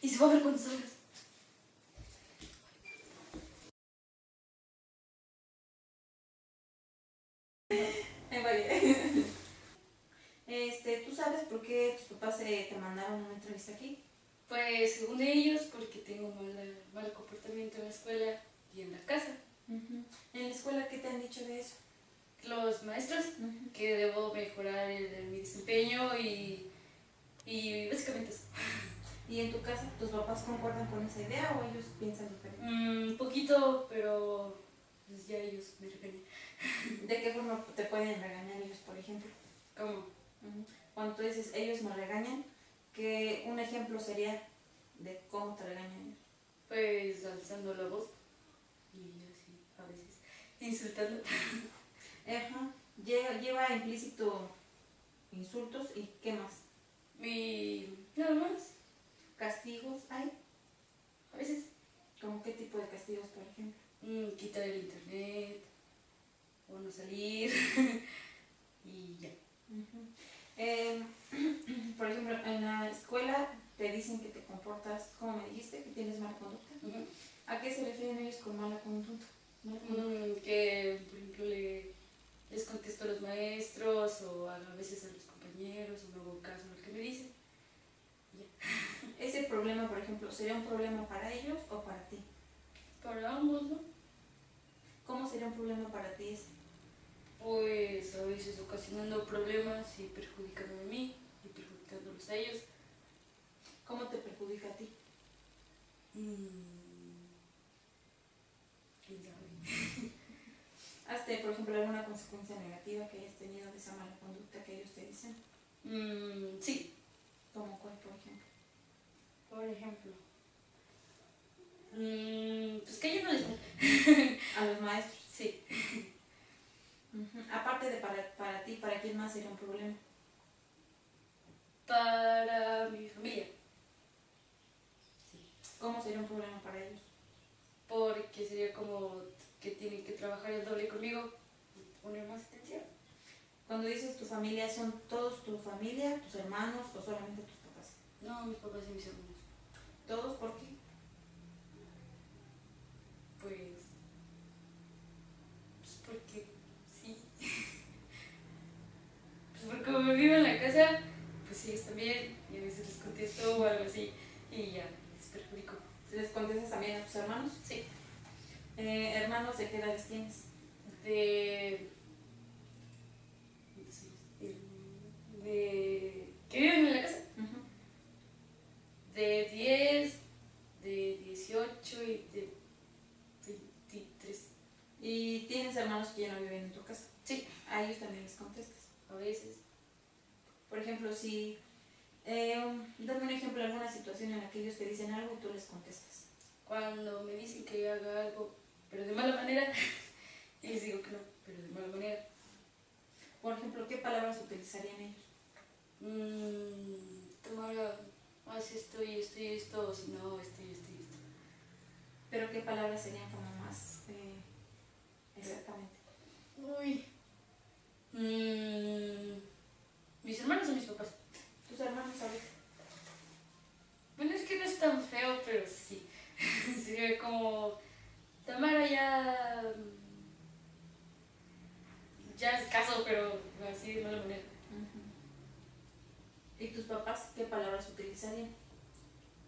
Y se va a ver cuando salgas. Vale. ¿Tú sabes por qué tus papás te mandaron una entrevista aquí? Pues según ellos, porque tengo mal comportamiento en la escuela y en la casa. En la escuela, ¿qué te han dicho de eso? Los maestros, que debo mejorar mi desempeño y básicamente eso. ¿Y en tu casa, tus papás concuerdan con esa idea o ellos piensan diferente? Un poquito, pero pues ya ellos me regañan. ¿De qué forma te pueden regañar ellos, por ejemplo? ¿Cómo? Cuando tú dices, ellos me regañan, que un ejemplo sería de cómo te regañan ellos. Pues alzando la voz y así, a veces, insultando. Ajá. Lleva implícito insultos y ¿qué más? Y nada más, ¿Castigos hay? a veces. ¿Cómo qué tipo de castigos, por ejemplo? Quitar el internet, o no salir, y ya. Por ejemplo, en la escuela te dicen que te comportas, como me dijiste, que tienes mala conducta. ¿A qué se refieren ellos con mala conducta? Que, por ejemplo, les contesto a los maestros o a veces a los compañeros o no hago caso a lo que me dicen. ¿Ese problema, por ejemplo, sería un problema para ellos o para ti? Para ambos, ¿no? ¿Cómo sería un problema para ti ese? Pues a veces ocasionando problemas y perjudicándome a mí y perjudicándolos a ellos. ¿Cómo te perjudica a ti? ¿Quién sabe? ¿Hazte, por ejemplo, alguna consecuencia negativa que hayas tenido de esa mala conducta que ellos te dicen? Sí. ¿Cómo cuál, por ejemplo? Por ejemplo. Pues que yo no les... A los maestros. Sí. Aparte de para ti, ¿para quién más sería un problema? Para mi familia. Sí. ¿Cómo sería un problema para ellos? Porque sería como que tienen que trabajar el doble conmigo y poner más atención. Cuando dices tu familia, ¿son todos tu familia, tus hermanos o solamente tus papás? No, mis papás y mis hermanos. ¿Todos por qué? Pues porque sí. Pues porque como vivo en la casa, pues ellos también, y a veces les contesto o algo así, y ya, les perjudico. ¿Les contestas también a tus hermanos? Sí. ¿Hermanos de qué edades tienes? ¿Que viven en la casa? De 10, de 18 y de 23. ¿Y tienes hermanos que ya no viven en tu casa? Sí. A ellos también les contestas. A veces. Por ejemplo, si... dame un ejemplo de alguna situación en la que ellos te dicen algo y tú les contestas. Cuando me dicen que haga algo, pero de mala manera, y les digo que no, pero de mala manera. Por ejemplo, ¿qué palabras utilizarían ellos? Tamara, haz esto y esto y esto, o si no, esto y esto y esto. ¿Pero qué palabras serían como más exactamente? Uy. ¿Mis hermanos o mis papás? ¿Tus hermanos, sabes? Bueno, es que no es tan feo, pero sí. Sería como, Tamara ya es caso, pero así de mala manera. ¿Y tus papás qué palabras utilizarían?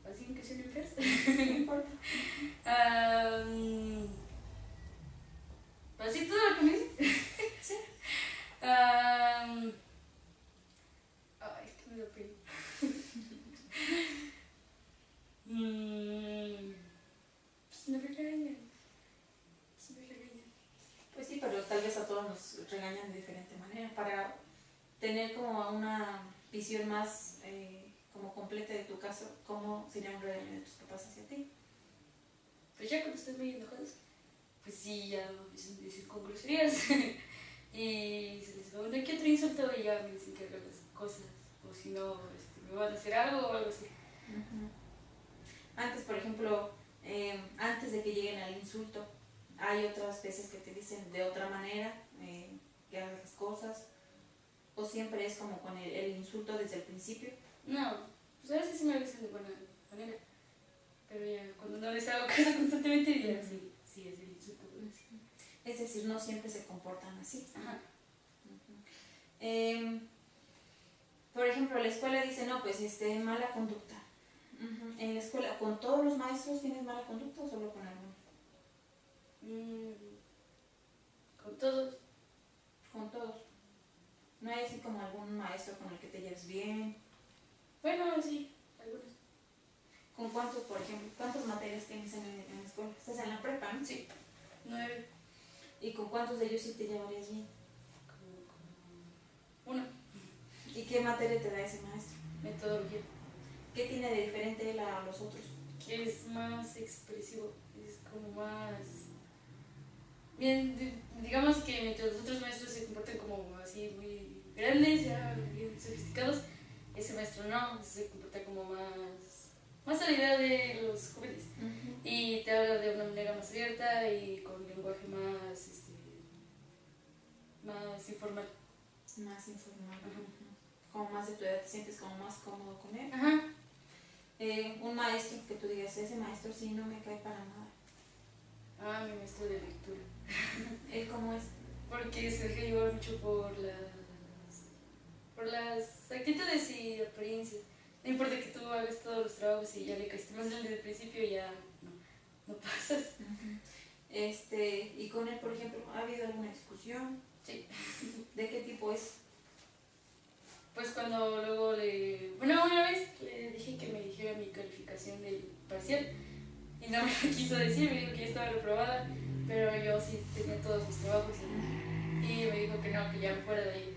Así que se me empieza. No importa. Así todo lo que me dice. Sí. Ay, es que me da pena. Pues me regañan. Pues sí, pero tal vez a todos nos regañan de diferente manera para tener como una visión más como completa de tu caso, cómo sería un regaño de tus papás hacia ti. Pues ya cuando están muy enojados, pues sí, ya empiezan a decir con groserías. Y se les va uno que otro insulto y ya me dicen que haga las cosas. O si no, me van a hacer algo o algo así. Antes, por ejemplo, antes de que lleguen al insulto, hay otras veces que te dicen de otra manera que hagas las cosas, o siempre es como con el insulto desde el principio. No, pues a veces sí me lo dicen de buena manera. cosa constantemente y ya, sí, sí, es el insulto. Sí. Es decir, no siempre se comportan así. Ajá. Por ejemplo, la escuela dice, no, pues mala conducta. En la escuela, ¿con todos los maestros tienes mala conducta o solo con algunos? Con todos. Con todos. ¿No hay así como algún maestro con el que te lleves bien? Bueno, sí, algunos. ¿Con cuántos, por ejemplo, cuántas materias tienes en la escuela? Estás en la prepa, ¿no? Sí, 9. ¿Y con cuántos de ellos sí te llevarías bien? Como 1. ¿Y qué materia te da ese maestro? Metodología. ¿Qué tiene de diferente él a los otros? Que es más expresivo, es como más... Bien, digamos que mientras los otros maestros se comportan como así muy grandes, ya bien sofisticados, ese maestro no, se comporta como más a la idea de los jóvenes. Y te habla de una manera más abierta y con lenguaje más informal. Más informal. Ajá. Como más de tu edad, te sientes como más cómodo con él. Ajá. Un maestro que tú digas, ese maestro sí no me cae para nada. Ah, mi maestro de lectura. ¿Él cómo es? Porque se deja llevar mucho por las actitudes y apariencias. No importa que tú hagas todos los trabajos y ya le caíste más desde el principio, ya no pasas. Y con él, por ejemplo, ¿ha habido alguna discusión? Sí. ¿De qué tipo es? Pues cuando luego bueno, una vez le dije que me dijera mi calificación del parcial y no me lo quiso decir, me dijo que ya estaba reprobada, pero yo sí tenía todos mis trabajos y me dijo que no, que ya me fuera de ahí.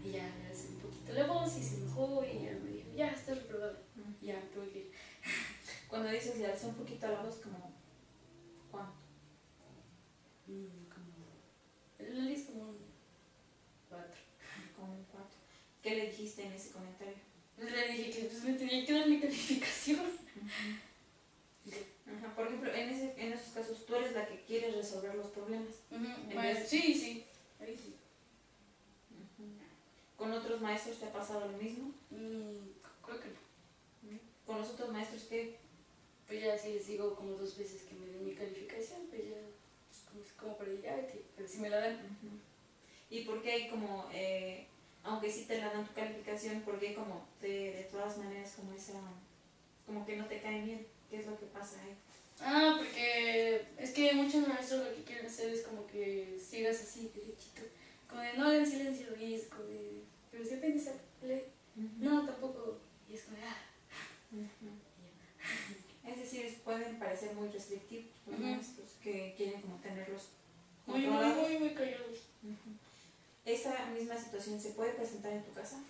Y ya le hace un poquito la voz y se enojó y ya me dijo, ya estás reprobada. Y ya me tuve que ir. Cuando dices le alzó un poquito la voz, como ¿cuánto? El análisis como un 4. Como un 4. ¿Qué le dijiste en ese comentario? Pues le dije que pues, me tenía que dar mi calificación. Ajá. Por ejemplo, en esos casos, tú eres la que quieres resolver los problemas. Bueno, sí. Ahí sí. ¿Con otros maestros te ha pasado lo mismo? Creo que no. ¿Con los otros maestros qué? Pues ya si les digo como 2 veces que me den mi calificación, pues ya pues como para ya, pero si me la dan. ¿Y por qué hay como, aunque sí te la dan tu calificación, por qué como de todas maneras como como que no te caen bien? ¿Qué es lo que pasa ahí? Porque es que muchos maestros lo que quieren hacer es como que sigas así, derechito. Como de no hagan silencio y es como de, pero si aprendes a leer, no, tampoco. Y es como de, Es decir, pueden parecer muy restrictivos los maestros que quieren como tenerlos muy controlados. muy callados. ¿Esa misma situación se puede presentar en tu casa?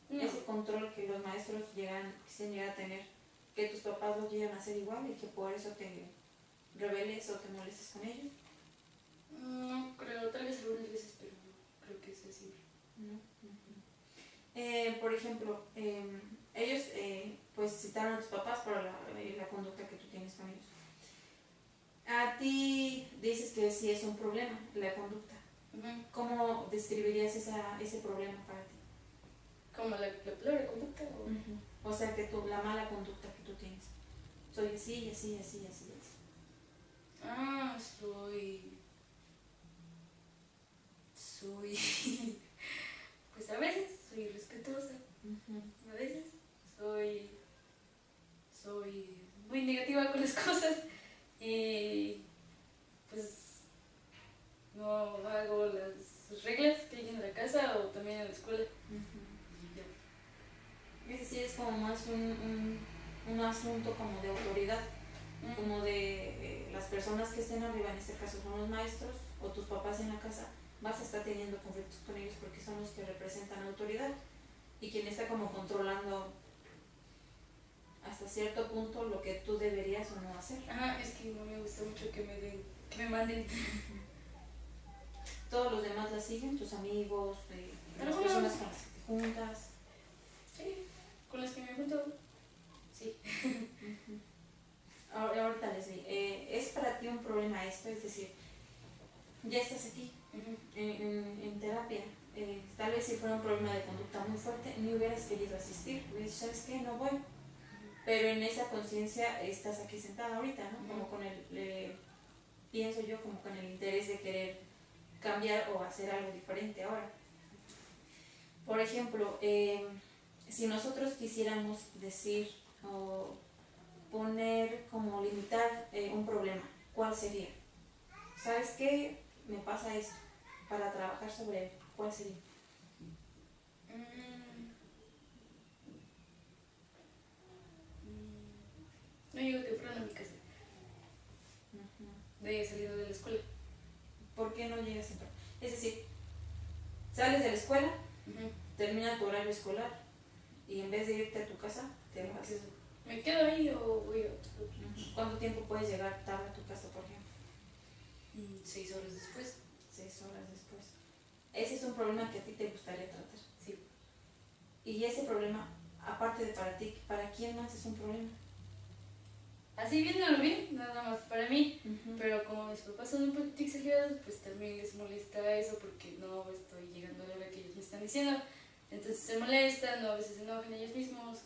No. Ese control que los maestros quisieran llegar a tener, que tus papás lo llegan a hacer igual y que por eso te rebeles o te molestes con ellos. No creo, tal vez algunas veces, pero no creo que sea siempre. Por ejemplo, ellos pues citaron a tus papás por la conducta que tú tienes con ellos. A ti dices que sí es un problema la conducta. ¿Cómo describirías ese problema para ti? ¿Como la palabra conducta? O sea, que la mala conducta que tú tienes. Soy así, así, así, así, así. Soy pues a veces soy respetuosa, a veces soy muy negativa con las cosas y pues no hago las reglas que hay en la casa o también en la escuela. Es decir, es como más un asunto como de autoridad, como de las personas que estén arriba, en este caso son los maestros o tus papás en la casa, vas a estar teniendo conflictos con ellos porque son los que representan autoridad y quien está como controlando hasta cierto punto lo que tú deberías o no hacer. Es que no me gusta mucho que me manden. Todos los demás la siguen, tus amigos, las personas con las que te juntas. Sí, con las que me junto, sí. Ahorita Leslie, ¿es para ti un problema esto? Es decir, ya estás aquí en terapia. Tal vez si fuera un problema de conducta muy fuerte, ni hubieras querido asistir. Hubieras dicho, ¿sabes qué? No voy. Pero en esa conciencia estás aquí sentada ahorita, ¿no? Como con pienso yo, como con el interés de querer cambiar o hacer algo diferente ahora. Por ejemplo, si nosotros quisiéramos decir o poner como limitar un problema, ¿cuál sería? ¿Sabes qué? Me pasa esto, para trabajar sobre él, ¿cuál sería? No llego temprano a mi casa. De salido de la escuela. ¿Por qué no llegas temprano? Es decir, sales de la escuela, termina tu horario escolar y en vez de irte a tu casa, te vas. ¿Me quedo ahí o voy a otro lugar? ¿Cuánto tiempo puedes llegar tarde a tu casa, por ejemplo? 6 horas después. 6 horas después. Ese es un problema que a ti te gustaría tratar. Sí. Y ese problema, aparte de para ti, ¿para quién más es un problema? Así viéndolo bien, nada más para mí. Pero como mis papás son un poquito exagerados, pues también les molesta eso porque no estoy llegando a la hora que ellos me están diciendo. Entonces se molestan o a veces se enojan ellos mismos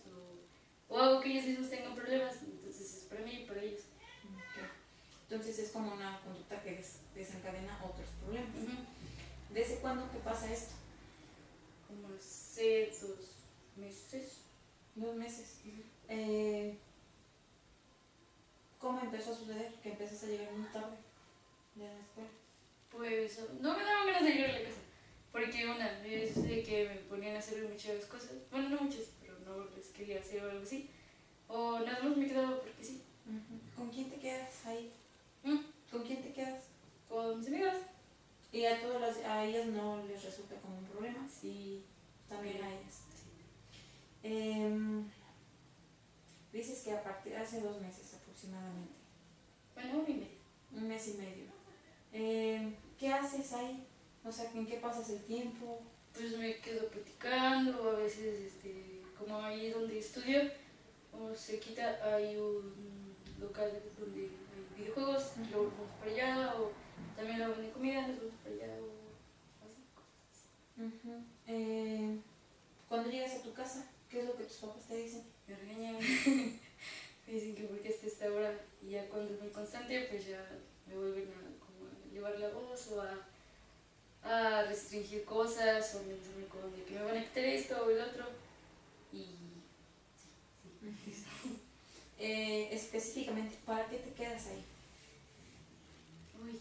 o hago que ellos mismos tengan problemas. Entonces es para mí y para ellos. Okay. Entonces es como una conducta que desencadena otros problemas. ¿Desde cuándo que pasa esto? Como hace 2 meses. 2 meses. ¿Cómo empezó a suceder que empezaste a llegar muy tarde de la escuela? Pues no me daban ganas de llegar a la casa. Porque una vez de que me ponían a hacer muchas cosas. Bueno, no muchas, pero no les quería hacer o algo así. O nada más me quedaba porque sí. ¿Con quién te quedas ahí? ¿Con quién te quedas? Con mis amigas. ¿Y a ellas no les resulta como un problema? Sí. También a ellas. Sí. Dices que a partir de hace 2 meses aproximadamente. Bueno, 1 y medio. 1 mes y medio. ¿Qué haces ahí? O sea, ¿en qué pasas el tiempo? Pues me quedo platicando, a veces, como ahí donde estudio, o cerquita hay un local donde hay videojuegos, luego vamos para allá, o también luego venden comida, nos vamos para allá, o así, cosas así. Cuando llegas a tu casa, ¿qué es lo que tus papás te dicen? Me regañan, me dicen que porque hasta esta hora, y ya cuando es muy constante, pues ya me vuelven a, como a llevar la voz o a restringir cosas o amenazarme con de que me van a quitar esto o el otro. Y sí. Específicamente, ¿para qué te quedas ahí? Uy.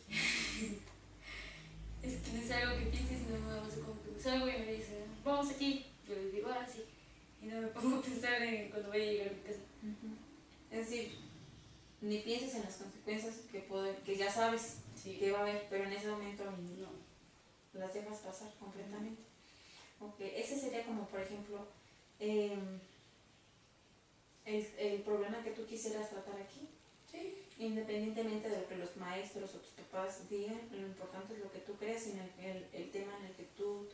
Es que no es algo que pienses, sino más como que me salgo y me dicen, vamos aquí. Yo les digo, sí. Y no me pongo a pensar en cuando voy a llegar a mi casa. Es decir, ni pienses en las consecuencias que ya sabes que va a haber, pero en ese momento no las dejas pasar completamente. Okay. Ese sería como, por ejemplo, el problema que tú quisieras tratar aquí. Sí. Independientemente de lo que los maestros o tus papás digan, lo importante es lo que tú creas en el tema en el que tú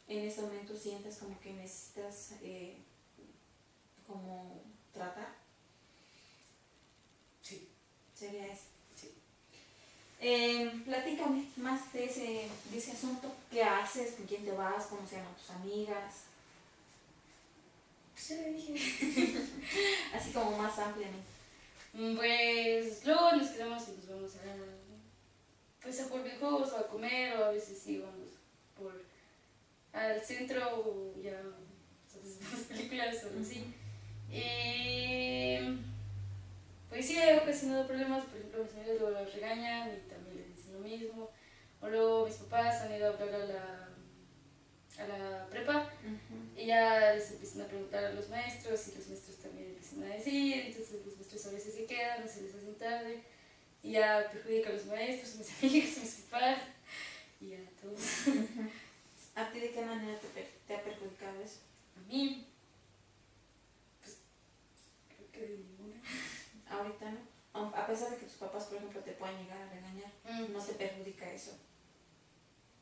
en ese momento sientas como que necesitas como tratar. Sí. Sería eso. Sí. Platícame más de ese asunto. ¿Qué haces? ¿Con quién te vas? ¿Cómo se llaman tus amigas? Pues ya le dije. Así como más ampliamente. Pues luego nos quedamos y nos vamos a por videojuegos o a comer, o a veces sí vamos al centro o ya vemos películas o algo así. Pues sí, he ocasionado problemas, por ejemplo, mis amigas luego las regañan y también les dicen lo mismo. O luego mis papás han ido a hablar a la prepa y ya les empiezan a preguntar a los maestros y los maestros también empiezan a decir, entonces los maestros a veces se quedan o se les hacen tarde y ya perjudica a los maestros, a mis amigas, a mis papás y a todos. ¿A ti de qué manera te ha perjudicado eso? A mí, pues creo que de ninguna. Ahorita no. A pesar de que tus papás, por ejemplo, te puedan llegar a regañar, ¿no te perjudica eso?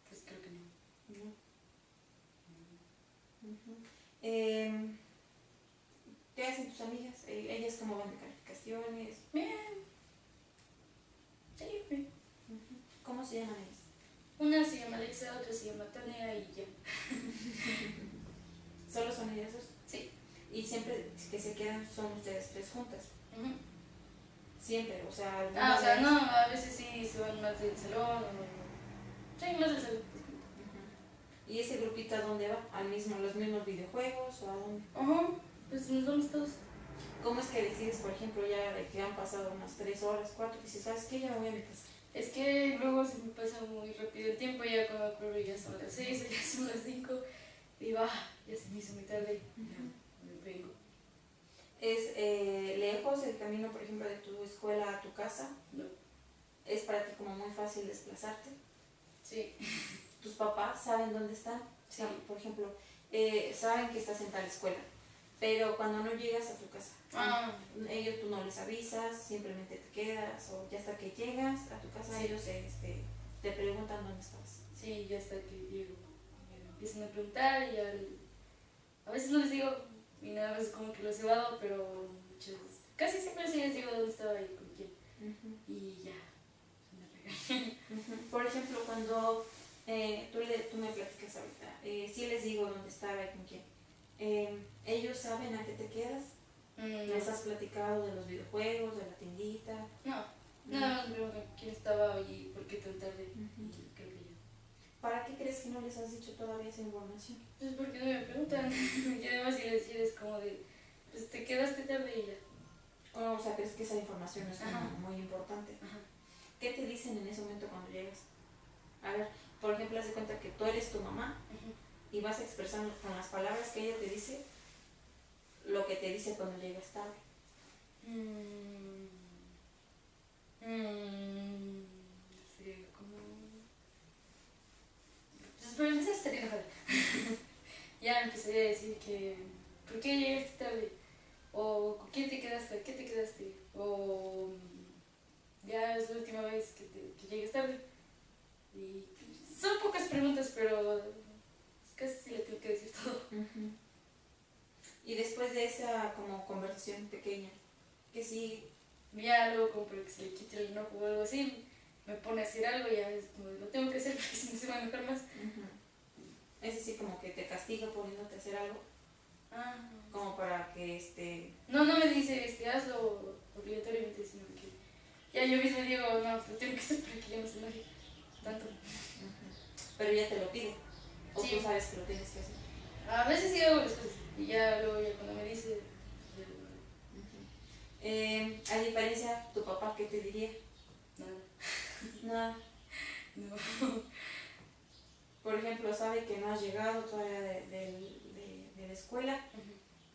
Pues creo que no. ¿Qué hacen tus amigas? ¿Ellas cómo van de calificaciones? Bien. Sí, bien. ¿Cómo se llaman ellas? Una se llama Alexa, otra se llama Tania y ya. ¿Solo son ellas dos? Sí. Y siempre que se quedan son ustedes tres juntas. Ujú. Siempre, o sea, Ah, o sea, no, a veces sí se van más del salón, o... Sí, más del salón. Ujú. ¿Y ese grupito a dónde va? ¿Al mismo, los mismos videojuegos o a dónde? Ajá, pues nos vamos todos. ¿Cómo es que decides, por ejemplo, ya de que han pasado unas 3 horas, 4, y dices, ¿sabes qué? Ya me voy a mi casa. Es que luego se me pasa muy rápido el tiempo, ya cuando me acuerdo ya son las 6 o ya son las 5, y digo, ya se me hizo muy tarde, ya me vengo. ¿Es lejos el camino, por ejemplo, de tu escuela a tu casa? No. ¿Es para ti como muy fácil desplazarte? Sí. ¿Tus papás saben dónde están? Sí. Por ejemplo, saben que estás en tal escuela, pero cuando no llegas a tu casa, ellos tú no les avisas, simplemente te quedas, o ya hasta que llegas a tu casa, sí. ellos te preguntan dónde estabas. Sí, ya hasta que llego, me empiezan a preguntar y ya a veces no les digo, y nada más como que los evado, pero casi siempre sí les digo dónde estaba y con quién, y ya, me regañan. Por ejemplo, cuando tú me platicas ahorita, sí les digo dónde estaba y con quién. ¿Ellos saben a qué te quedas? ¿Les has platicado de los videojuegos, de la tiendita? No, nada más me preguntan quién estaba y por qué tan tarde, y creo que ya. ¿Para qué crees que no les has dicho todavía esa información? Pues porque no me preguntan, y además si les es como de, pues te quedaste tarde y ya. O sea, ¿crees que esa información es Ajá. muy importante? Ajá. ¿Qué te dicen en ese momento cuando llegas? A ver, por ejemplo, haz de cuenta que tú eres tu mamá y vas expresando con las palabras que ella te dice lo que te dice cuando llegas tarde. Sí, como... Pues por empezar estaría enojada. Ya empezaría a decir que, ¿por qué llegaste tarde? O ¿con quién te quedaste? ¿Qué te quedaste? O ya es la última vez que llegues tarde. Y son pocas preguntas, pero casi sí le tengo que decir todo. Y después de esa como conversación pequeña, que sí, Ya luego como para que se le quite el enojo o algo así, me pone a hacer algo y ya es como lo tengo que hacer porque si no se va a enojar más. es así como que te castiga poniéndote a hacer algo, como para que No, no me dice hazlo obligatoriamente, sino que ya yo mismo digo, no, lo tengo que hacer para que ya no se enoje tanto. Pero ya te lo pide, o Sí. tú sabes que lo tienes que hacer. A veces sí hago las cosas y ya luego ya cuando me dice, ya A diferencia, tu papá, ¿qué te diría? nada. Nada. No. Por ejemplo, sabe que no has llegado todavía de la escuela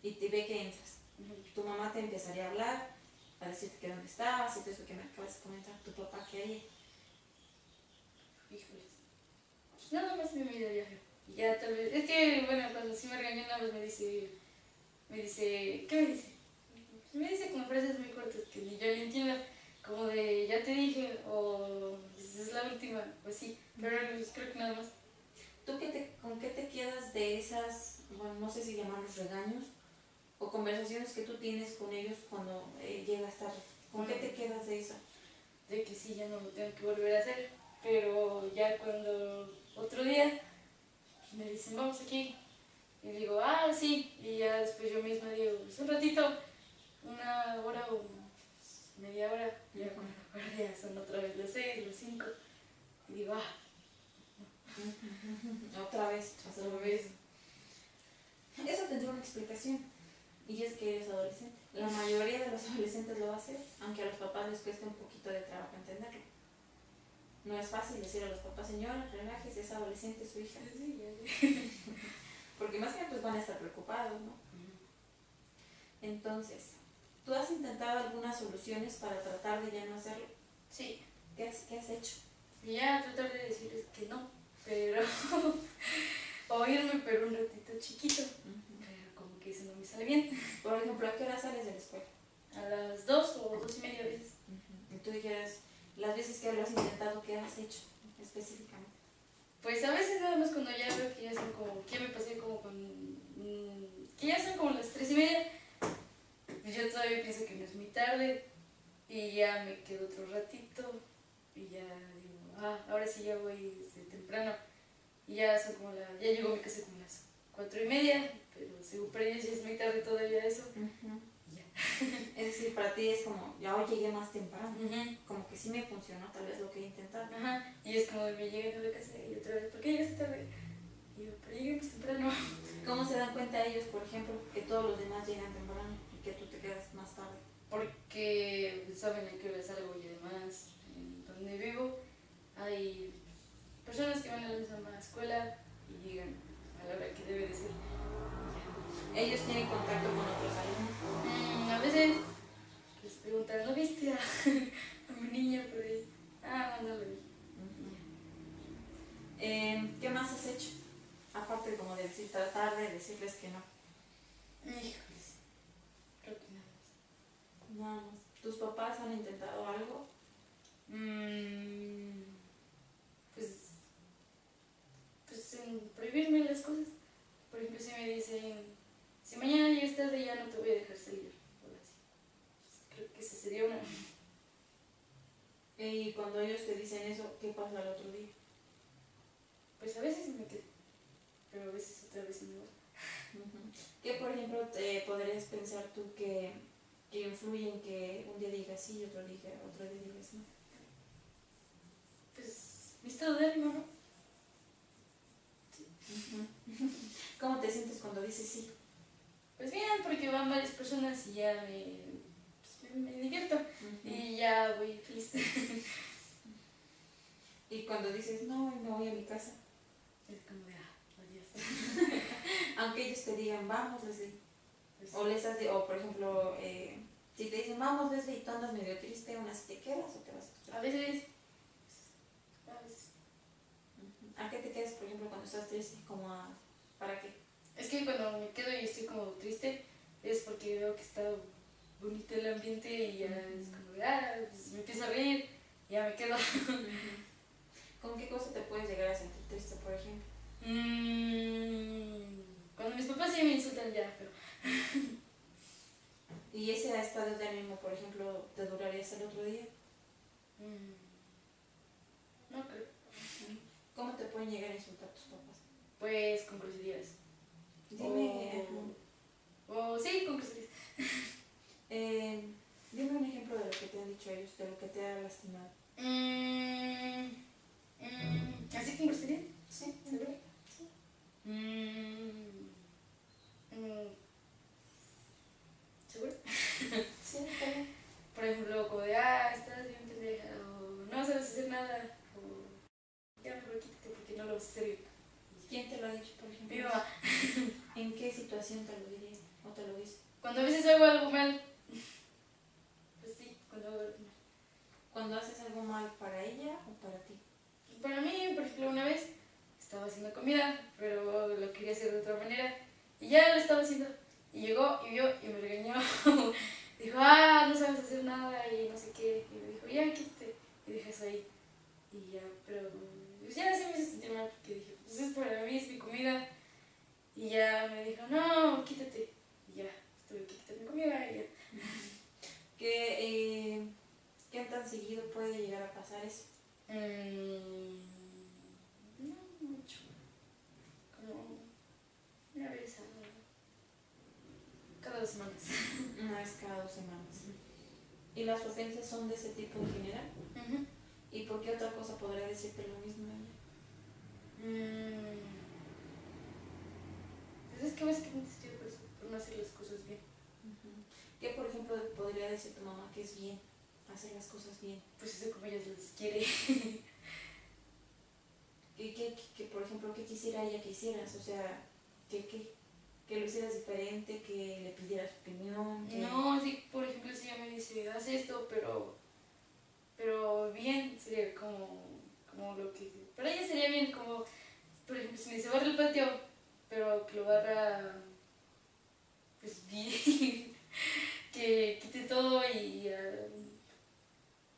y te ve que entras. Tu mamá te empezaría a hablar, a decirte que dónde estabas y todo eso que me acabas de comentar. ¿Tu papá qué haría? Híjoles. Pues nada más me miraría. Y ya tal vez, es que bueno, cuando sí me regañó una vez me dice, ¿qué me dice? Me dice como frases muy cortas que ni yo le entiendo, como de ya te dije, o es la última, pues sí, pero pues, creo que nada más. ¿Tú con qué te quedas de esas, bueno, no sé si llamarlos regaños, o conversaciones que tú tienes con ellos cuando llegas tarde? ¿Con qué te quedas de eso? De que sí, ya no lo tengo que volver a hacer, pero ya cuando otro día me dicen, vamos aquí, y digo, sí, y ya después yo misma digo, pues un ratito, una hora o media hora, ya cuando me acuerdo ya son otra vez las 6, las 5, y digo, Otra vez. otra vez. Eso tendrá una explicación, y es que eres adolescente. La mayoría de los adolescentes lo va a hacer, aunque a los papás les cueste un poquito de trabajo entenderlo. No es fácil decir a los papás, señora, relájese, es adolescente su hija. Sí, ya. Porque más bien pues van a estar preocupados, ¿no? Entonces, ¿tú has intentado algunas soluciones para tratar de ya no hacerlo? Sí. ¿Qué has hecho? Y ya tratar de decirles que no, pero oírme pero un ratito chiquito, pero como que eso no me sale bien. Por ejemplo, ¿a qué hora sales de la escuela? A las 2 o 2:30 veces. Y tú dijeras, las veces que lo has intentado, ¿qué has hecho específicamente? Pues a veces nada más cuando ya veo que ya son como, que me pasé como con, que ya son como las 3:30, pues yo todavía pienso que no es muy tarde y ya me quedo otro ratito y ya digo, ahora sí ya voy desde temprano y ya son como ya llego a mi casa como las 4:30, pero según para ellos ya es muy tarde todavía eso. Ujú. Ya. Es decir, para ti es como, ya hoy llegué más temprano. Ujú. Como que sí me funcionó tal vez lo que he intentado. Ajá. Y es como me llegan a la casa y otra vez, ¿por qué llegaste tarde? Y yo, pero llegué más temprano. ¿Cómo se dan cuenta ellos, por ejemplo, que todos los demás llegan temprano y que tú te quedas más tarde? Porque pues, saben a qué hora salgo y además en donde vivo hay personas que van a la misma escuela y llegan a la hora que debe de ser. Ellos tienen contacto con otros alumnos. A veces les preguntan, ¿no viste a mi niño por ahí? Ah, no lo vi. ¿Qué más has hecho? Aparte como de decir, tratar de decirles que no. Híjoles, creo que nada más. Nada más. ¿Tus papás han intentado algo? Pues, pues en prohibirme las cosas. Por ejemplo, si me dicen, si mañana llegas tarde ya no te voy a dejar salir. O así. Pues, creo que esa sería una. Y cuando ellos te dicen eso, ¿qué pasa el otro día? Pues a veces me quedo, pero a veces otra vez no. ¿Qué, por ejemplo, te podrías pensar tú que influye en que un día digas sí y otro día digas no? Pues mi estado de ánimo, ¿no? ¿Cómo te sientes cuando dices sí? Pues bien, porque van varias personas y ya me divierto y ya voy feliz. Y cuando dices no, me voy a mi casa, Es como de, adiós. aunque ellos te digan vamos, Leslie, Pues, o por ejemplo, si te dicen vamos, Leslie, y tú andas medio triste, aún así te quedas o te vas a tu a casa. veces, a veces. ¿A qué te quedas, por ejemplo, cuando estás triste? ¿Para qué? Es que cuando me quedo y estoy como triste es porque veo que está bonito el ambiente y ya es como de, pues me empiezo a reír y ya me quedo. ¿Con qué cosa te puedes llegar a sentir triste, por ejemplo? Cuando mis papás sí me insultan ya, pero ¿Y ese estado de ánimo, por ejemplo, te duraría hasta el otro día? no creo. ¿Cómo te pueden llegar a insultar tus papás? Pues con groserías. Dime, Sí, con groserías. dime un ejemplo de lo que te han dicho ellos, de lo que te ha lastimado. ¿Así con groserías? Sí, ¿Seguro? Sí. ¿Seguro? Sí, está bien. Por ejemplo, como de, estás bien pendeja, o no sabes hacer nada, o ya mejor quítate porque no lo vas a hacer bien. ¿Quién te lo ha dicho, por ejemplo? Mi mamá. ¿En qué situación te lo diría o te lo dice? Cuando a veces hago algo mal, pues sí, cuando hago algo mal. ¿Cuando haces algo mal para ella o para ti? Para mí, por ejemplo, una vez estaba haciendo comida, pero lo quería hacer de otra manera, y ya lo estaba haciendo. Y llegó y vio y me regañó. Dijo, no sabes hacer nada y no sé qué. Y me dijo, ya, quítate. Y dejé eso ahí. Y ya, pero pues ya se me hizo sentir mal porque dije, pues es para mí, es mi comida. Y ya me dijo, no, quítate. Y ya, tuve que quitar mi comida y ya. ¿Qué tan seguido puede llegar a pasar eso? No mucho. Como una vez cada 2 semanas. Una vez cada 2 semanas. ¿Y las ofensas son de ese tipo en general? ¿Y por qué otra cosa podría decirte lo mismo ella? Pues es que básicamente estoy por no hacer las cosas bien. ¿Qué, por ejemplo, podría decir tu mamá que es bien? Hacer las cosas bien. Pues eso como ella las quiere. Por ejemplo, ¿qué quisiera ella que hicieras? O sea, que lo hicieras diferente, que le pidieras opinión. No, sí, por ejemplo, si ella me dice, haz esto, pero bien, sería como lo que... Para ella sería bien, como, por ejemplo, si me dice, barra el patio, pero que lo barra, pues bien, que quite todo y...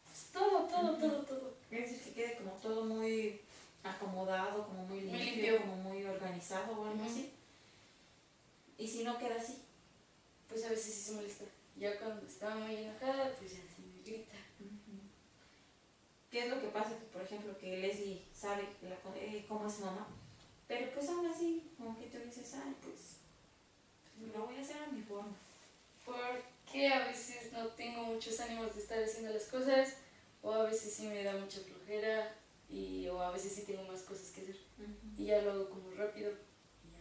pues todo. Es decir, que quede como todo muy acomodado, como muy limpio, como muy organizado o algo así. ¿Y si no queda así? Pues a veces sí se molesta. Ya cuando estaba muy enojada, pues ya se me grita. ¿Qué es lo que pasa? Que, por ejemplo, que Leslie sabe cómo es su mamá, pero pues aún así, como como que tú dices, ay, pues lo voy a hacer a mi forma. Porque a veces no tengo muchos ánimos de estar haciendo las cosas, o a veces sí me da mucha flojera, o a veces sí tengo más cosas que hacer. Y ya lo hago como rápido, y ya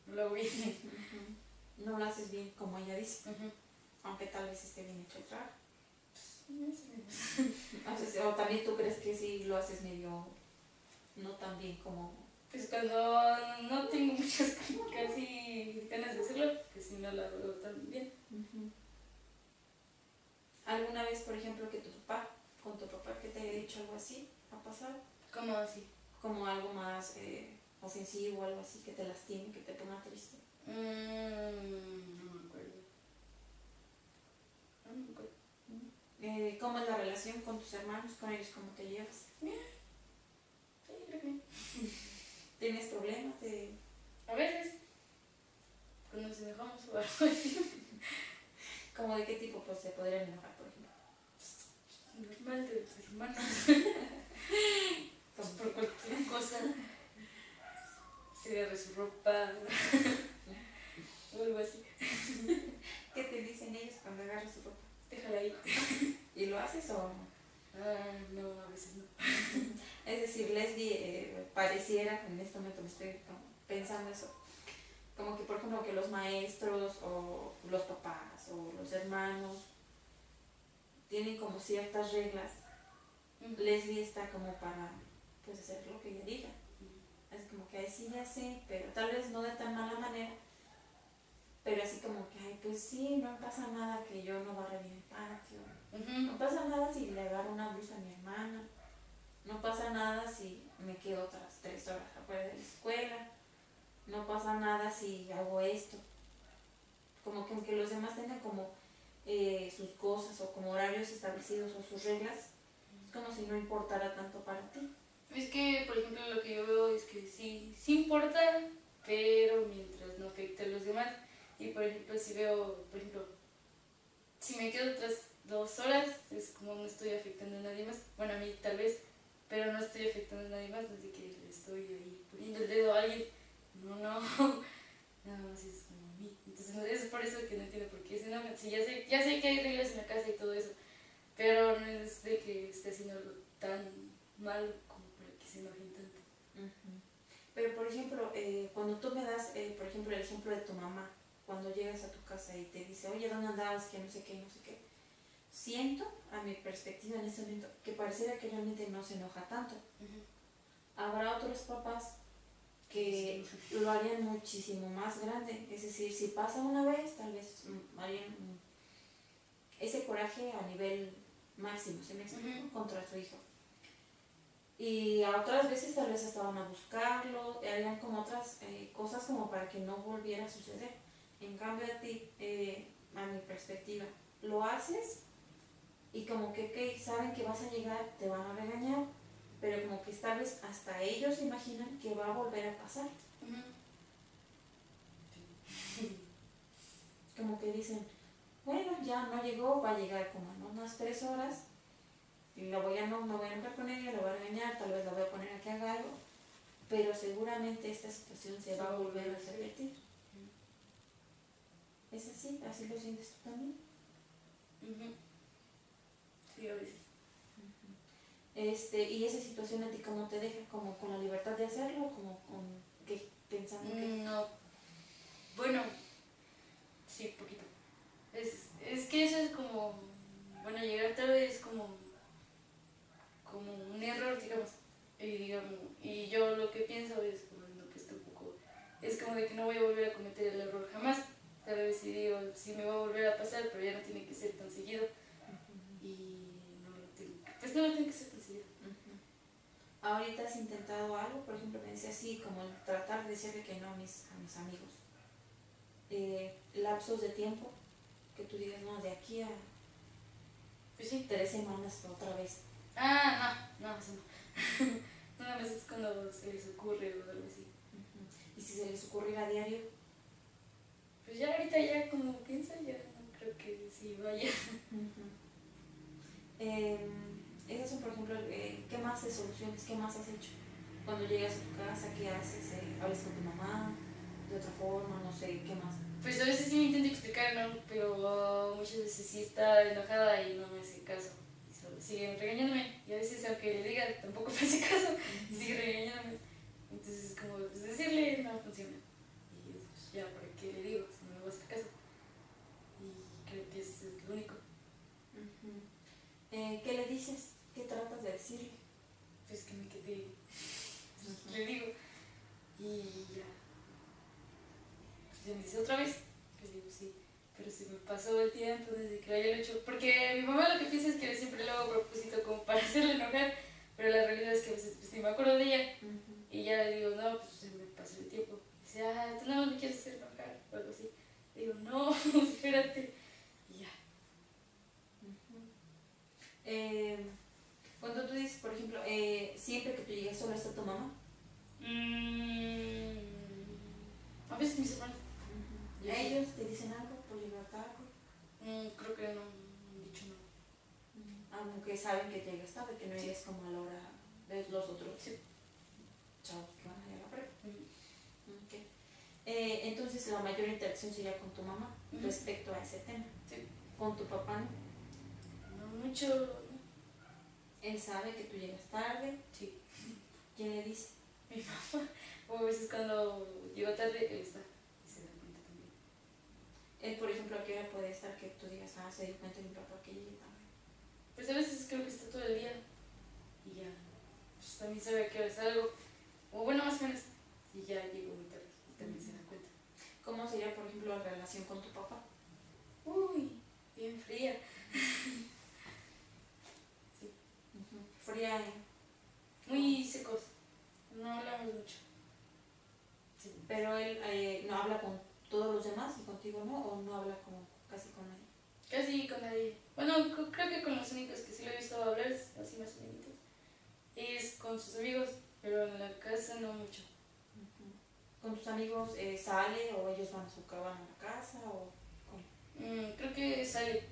no lo hago bien. No lo haces bien como ella dice, Ujú. aunque tal vez esté bien hecho el trabajo. Más o menos. O también tú crees que sí lo haces medio no tan bien como... Pues cuando no tengo muchas casi ganas de hacerlo, pues sí no lo hago tan bien. ¿Alguna vez, por ejemplo, que con tu papá, que te haya dicho algo así, ha pasado? ¿Cómo así? Como algo más ofensivo, algo así, que te lastime, que te ponga triste. No me acuerdo. No me acuerdo. ¿Cómo es la relación con tus hermanos, con ellos, cómo te llevas? Bien. Sí, creo que bien. ¿Tienes problemas? A veces, cuando nos enojamos o algo así. ¿Cómo de qué tipo pues, se podrían enojar, por ejemplo? Normal de los hermanos. Como Por cualquier cosa. Se agarra su ropa. O algo así. ¿Qué te dicen ellos cuando agarras su ropa? Déjala ahí. ¿Y lo haces o no? No, a veces no. Es decir, Leslie, pareciera, en este momento me estoy como pensando eso, como que por ejemplo que los maestros o los papás o los hermanos tienen como ciertas reglas. Leslie está como para pues hacer lo que ella diga. Es como que ahí sí ya sé, pero tal vez no de tan mala manera, pero así como que, ay, pues sí, no pasa nada que yo no barre bien el patio, no pasa nada si le agarro una blusa a mi hermana, no pasa nada si me quedo otras 3 horas afuera de la escuela, no pasa nada si hago esto. Como que aunque los demás tengan como sus cosas o como horarios establecidos o sus reglas, es como si no importara tanto para ti. Es que, por ejemplo, lo que yo veo es que sí importa, pero mientras no afecte a los demás. Y por ejemplo, si veo, por ejemplo, si me quedo otras 2 horas, es como no estoy afectando a nadie más. Bueno, a mí tal vez, pero no estoy afectando a nadie más, no es de que le estoy ahí poniendo el dedo a alguien. No, nada más es como a mí. Entonces, es por eso que no entiendo por qué. Si ya sé que hay reglas en la casa y todo eso, pero no es de que esté haciendo algo tan mal como para que se enojen tanto. Pero por ejemplo, cuando tú me das, por ejemplo, el ejemplo de tu mamá, cuando llegas a tu casa y te dice, oye, ¿dónde andabas? Que no sé qué, no sé qué. Siento, a mi perspectiva en este momento, que pareciera que realmente no se enoja tanto. Habrá otros papás que lo harían muchísimo más grande. Es decir, si pasa una vez, tal vez harían ese coraje a nivel máximo, ¿se me explico? Contra su hijo. Y a otras veces tal vez estaban a buscarlo, harían como otras cosas como para que no volviera a suceder. En cambio a ti, a mi perspectiva, lo haces y como que saben que vas a llegar, te van a regañar, pero como que tal vez hasta ellos imaginan que va a volver a pasar. Como que dicen, bueno, ya no llegó, va a llegar como en unas 3 horas, y no me voy a enojar con ella, lo voy a regañar, tal vez la voy a poner a que haga algo, pero seguramente esta situación se va a volver a repetir. ¿Es así? ¿Así lo sientes tú también? Sí, a veces. ¿Y esa situación a ti cómo te deja? ¿Como con la libertad de hacerlo? ¿Como con qué? Pensando que... No. Bueno, sí, poquito. Es que eso es como, bueno, llegar tarde es como un error, digamos. Y yo lo que pienso es como, no, que está un poco, es como de que no voy a volver a cometer el error jamás. Tal vez si digo, sí me va a volver a pasar, pero ya no tiene que ser tan seguido. Y pues no lo tengo que ser tan seguido. ¿Ahorita has intentado algo? Por ejemplo, me decía así, como el tratar de decirle que no a mis amigos. Lapsos de tiempo, que tú digas, no, de aquí a Pues sí. 3 semanas otra vez. No, eso no. Nada más es cuando se les ocurre o algo así. ¿Y si se les ocurriera a diario? Pues ya ahorita ya como piensa, ya no creo que sí vaya. Esas son, por ejemplo, ¿qué más de soluciones? ¿Qué más has hecho? Cuando llegas a tu casa, ¿qué haces? ¿Hablas con tu mamá? de otra forma, no sé, ¿qué más? Pues a veces sí me intento explicar, ¿no? Pero muchas veces sí está enojada y no me hace caso. Y solo sigue regañándome. Y a veces aunque le diga, tampoco me hace caso. Y sigue regañándome. Entonces como pues, decirle no funciona. Y pues, ya, ¿para qué le digo? Si no me va a hacer caso. Y creo que eso es lo único. Ujú. ¿Qué le dices? ¿Qué tratas de decirle? Pues que me quede. Ujú. Le digo. Y ya. Pues ya me dice otra vez. Pues digo sí. Pero se me pasó el tiempo desde que lo haya hecho. Porque mi mamá lo que piensa es que yo siempre lo hago a propósito como para hacerle enojar. Pero la realidad es que a veces pues, ni me acuerdo de ella. Ujú. Y ya le digo, no, pues se me pasó el tiempo. Dice, ah, tú no me quieres hacer enojar o algo así. Le digo, no, espérate. Y ya. Ujú. Cuando tú dices, por ejemplo, siempre que tú llegas solo está tu mamá. A veces mis hermanos. Ujú. Yo sí. ¿Ellos te dicen algo por llegar tarde? Creo que no han dicho nada. Aunque saben que llegas tarde, que no Sí. llegues como a la hora de los otros Sí. chavos que van a ir a la prepa. Mm, Ok. Entonces la mayor interacción sería con tu mamá Ujú. respecto a ese tema. Sí. Con tu papá no. No mucho. Él sabe que tú llegas tarde. Sí. ¿Quién le dice? Mi mamá. O a veces cuando llego tarde, él está. Y se da cuenta también. Él, por ejemplo, ¿a qué hora puede estar que tú digas, ah, se dio cuenta mi papá que llegue tarde? Pues a veces creo que está todo el día. Y ya. Pues también sabe a qué hora salgo. O bueno, más o menos. Y ya llego muy tarde. Y también se da cuenta. ¿Cómo sería, por ejemplo, la relación con tu papá? Uy, bien fría. Sí. Ujú. Fría. Muy secos. No hablamos mucho. Sí. Pero él no habla con todos los demás y contigo no, o no habla como casi con nadie. Casi con nadie. Bueno, creo que con los únicos que sí lo he visto hablar, así más o menos, es con sus amigos, pero en la casa no mucho. Ujú. ¿Con tus amigos sale o ellos van a su van a la casa o cómo? Creo que sale.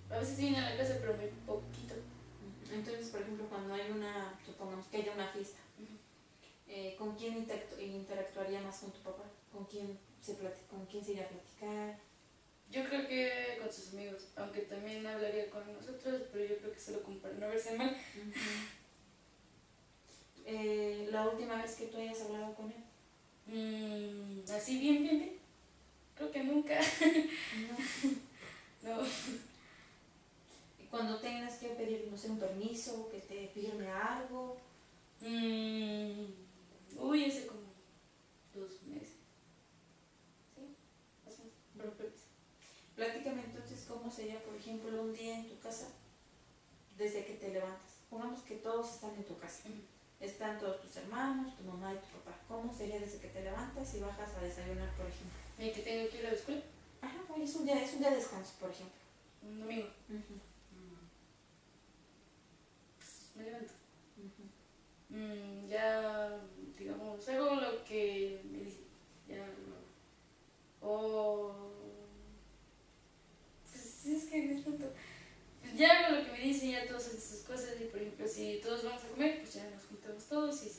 A veces viene a la casa, pero muy poquito. Ujú. Entonces, por ejemplo, cuando hay una, supongamos que haya una fiesta, ¿con quién interactuaría más con tu papá? ¿Con quién se iría a platicar? Yo creo que con sus amigos, aunque también hablaría con nosotros, pero yo creo que solo como para no verse mal. Ujú. La última vez que tú hayas hablado con él. Así bien, bien, bien. Creo que nunca. No. No. Y cuando tengas que pedir, no sé, un permiso, que te firme algo. Uy, hace como 2 meses. ¿Sí? Más o menos. Pero creo que sí. Platícame entonces cómo sería, por ejemplo, un día en tu casa desde que te levantas. Pongamos que todos están en tu casa. Están todos tus hermanos, tu mamá y tu papá. ¿Cómo sería desde que te levantas y bajas a desayunar, por ejemplo? ¿Y que tengo que ir a la escuela? Ajá, hoy es un día de descanso, por ejemplo. Un domingo. Ujú. Pues me levanto. Ujú. Ya, digamos, hago lo que me dicen. Ya lo hago. O. Pues sí, es que no es tanto. Pues ya hago lo que me dicen, ya todos hacen sus cosas. Y por ejemplo, si todos vamos a comer, pues ya nos juntamos todos y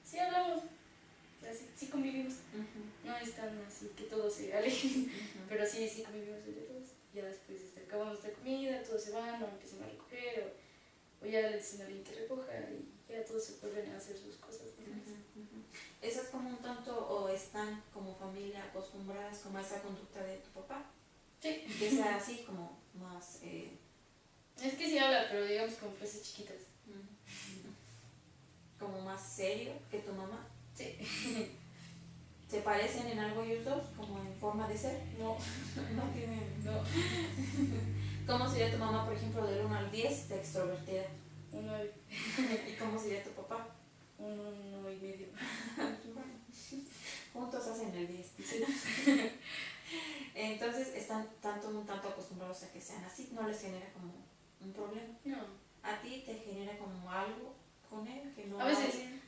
sí hablamos. O sea, sí convivimos. Ujú. No es tan así que todos se alejen. Ujú. Pero sí convivimos entre todos. Ya después acabamos nuestra comida, todos se van o empiezan a recoger o ya le dicen a alguien que recoja y ya todos se vuelven a hacer sus cosas. Ujú. ¿Esas como un tanto o están como familia acostumbradas como a esa conducta de tu papá? Sí. Que sea así como más... Es que sí habla, pero digamos como frases chiquitas. como más serio que tu mamá. Sí. ¿Se parecen en algo ellos dos? Como en forma de ser. No. No tienen... No. ¿Cómo sería tu mamá, por ejemplo, del 1 al 10 de extrovertida? Un 9. ¿Y cómo sería tu papá? Un 1,5. Juntos hacen el 10. Sí. Entonces están un tanto acostumbrados a que sean así, no les genera como un problema. No. ¿A ti te genera como algo con él que no A veces. hablen?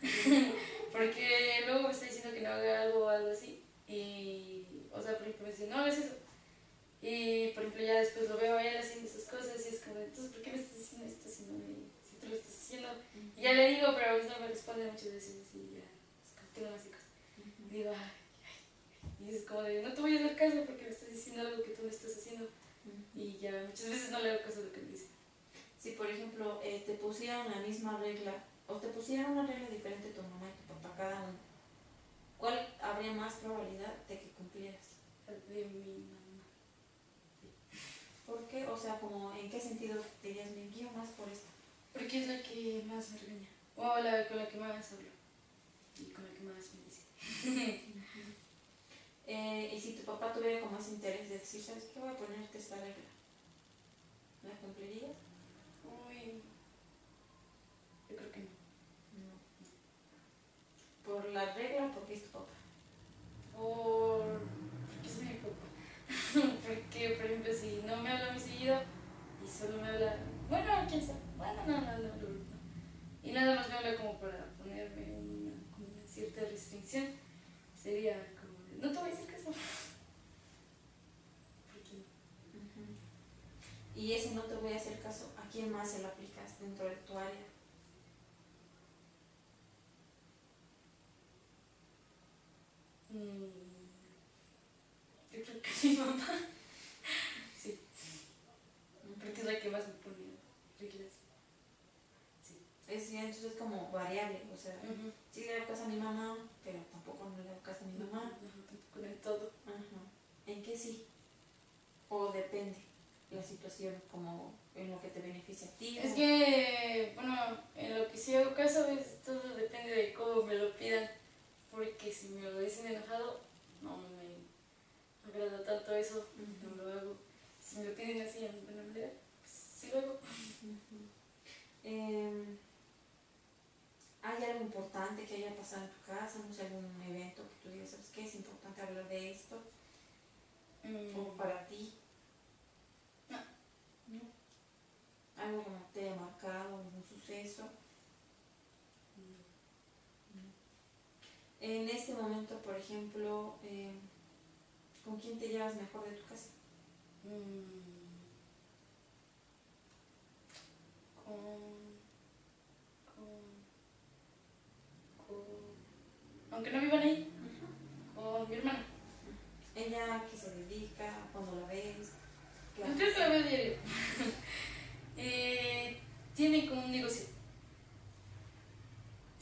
Porque luego me está diciendo que no haga algo o algo así. Y, o sea, por ejemplo, me dice, no hagas eso. Y, por ejemplo, ya después lo veo a él haciendo esas cosas y es como, entonces, ¿por qué me estás haciendo esto si tú lo estás haciendo? Y ya le digo, pero pues no me responde muchas veces y ya, es como que no me hace caso. Y digo, ay. Y Y es como de, no te voy a hacer caso porque me estás diciendo algo que tú no estás haciendo. Y ya muchas veces no le hago caso a lo que me dice. Si, por ejemplo, te pusieran la misma regla, o te pusieran una regla diferente tu mamá y tu papá, cada uno, ¿cuál habría más probabilidad de que cumplieras? De mi mamá. ¿Por qué? O sea, como, ¿en qué sentido te dirías, me guío más por esto? Porque es la que más me regaña. O la con la que más hablo. Y con la que más me dice. Y si tu papá tuviera como ese interés de decir, ¿sabes qué? Voy a ponerte esta regla, ¿la cumplirías? Uy, yo creo que no. No. ¿Por la regla o porque es tu papá? Porque soy mi papá. Porque, por ejemplo, si no me habla muy seguido y solo me habla, bueno, quién sabe, bueno, no. Y nada más me habla como para ponerme como una cierta restricción, sería como, no te voy a hacer caso. Porque Y ese no te voy a hacer caso, ¿a quién más se lo aplicas dentro de tu área? yo creo que mi mamá, sí, porque es la que más me pone reglas. Sí. Entonces es como variable, o sea, sí le hago caso a mi mamá, pero tampoco no le hago caso a mi mamá. Tampoco en todo. Ajá. ¿En qué sí? O depende la situación, como en lo que te beneficia a ti. Es que, bueno, en lo que sí hago caso es todo depende de cómo me lo pidan, porque si me lo dicen enojado, no me agrada tanto eso, no lo hago. Si me lo piden así en buena manera, pues sí lo hago. ¿Hay algo importante que haya pasado en tu casa? No sé, algún evento que tú digas, ¿sabes qué? Es importante hablar de esto. ¿O para ti? No. ¿No? ¿Algo como te haya marcado, algún suceso? En este momento, por ejemplo, ¿con quién te llevas mejor de tu casa? Aunque no vivan ahí, con mi hermana. ¿Ella qué se dedica? ¿Cuándo la ves? ¿Qué Yo creo que la veo diario. Tiene como un negocio.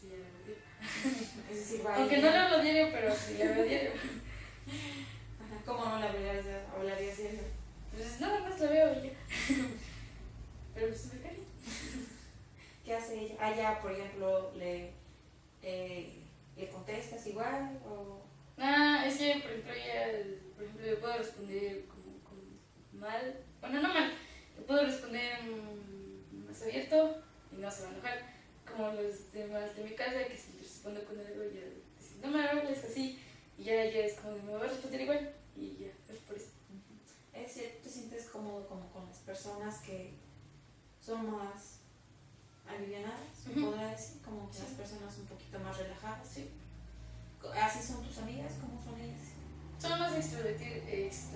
Sí, la veo diario. Es decir, va Aunque no la hablo diario, pero sí la veo diario. ¿Cómo no la hablarías diario? Pues nada más la veo y ya. Pero pues me cae. ¿Qué hace ella? ¿A ella, por ejemplo, le contestas igual? ¿O? Es que, por ejemplo, le puedo responder como mal. Bueno, no mal. Le puedo responder más abierto y no se va a enojar. Como los demás de mi casa, que si les respondo con algo, ya dicen, no me hables así. Y ya es como, me voy a responder igual. Y ya, es por eso. Es cierto, te sientes cómodo como con las personas que son más alivianadas, se podría decir, como que las personas un poquito más relajadas. Sí. ¿Así son tus amigas? ¿Cómo son ellas? Son más extrovertidas,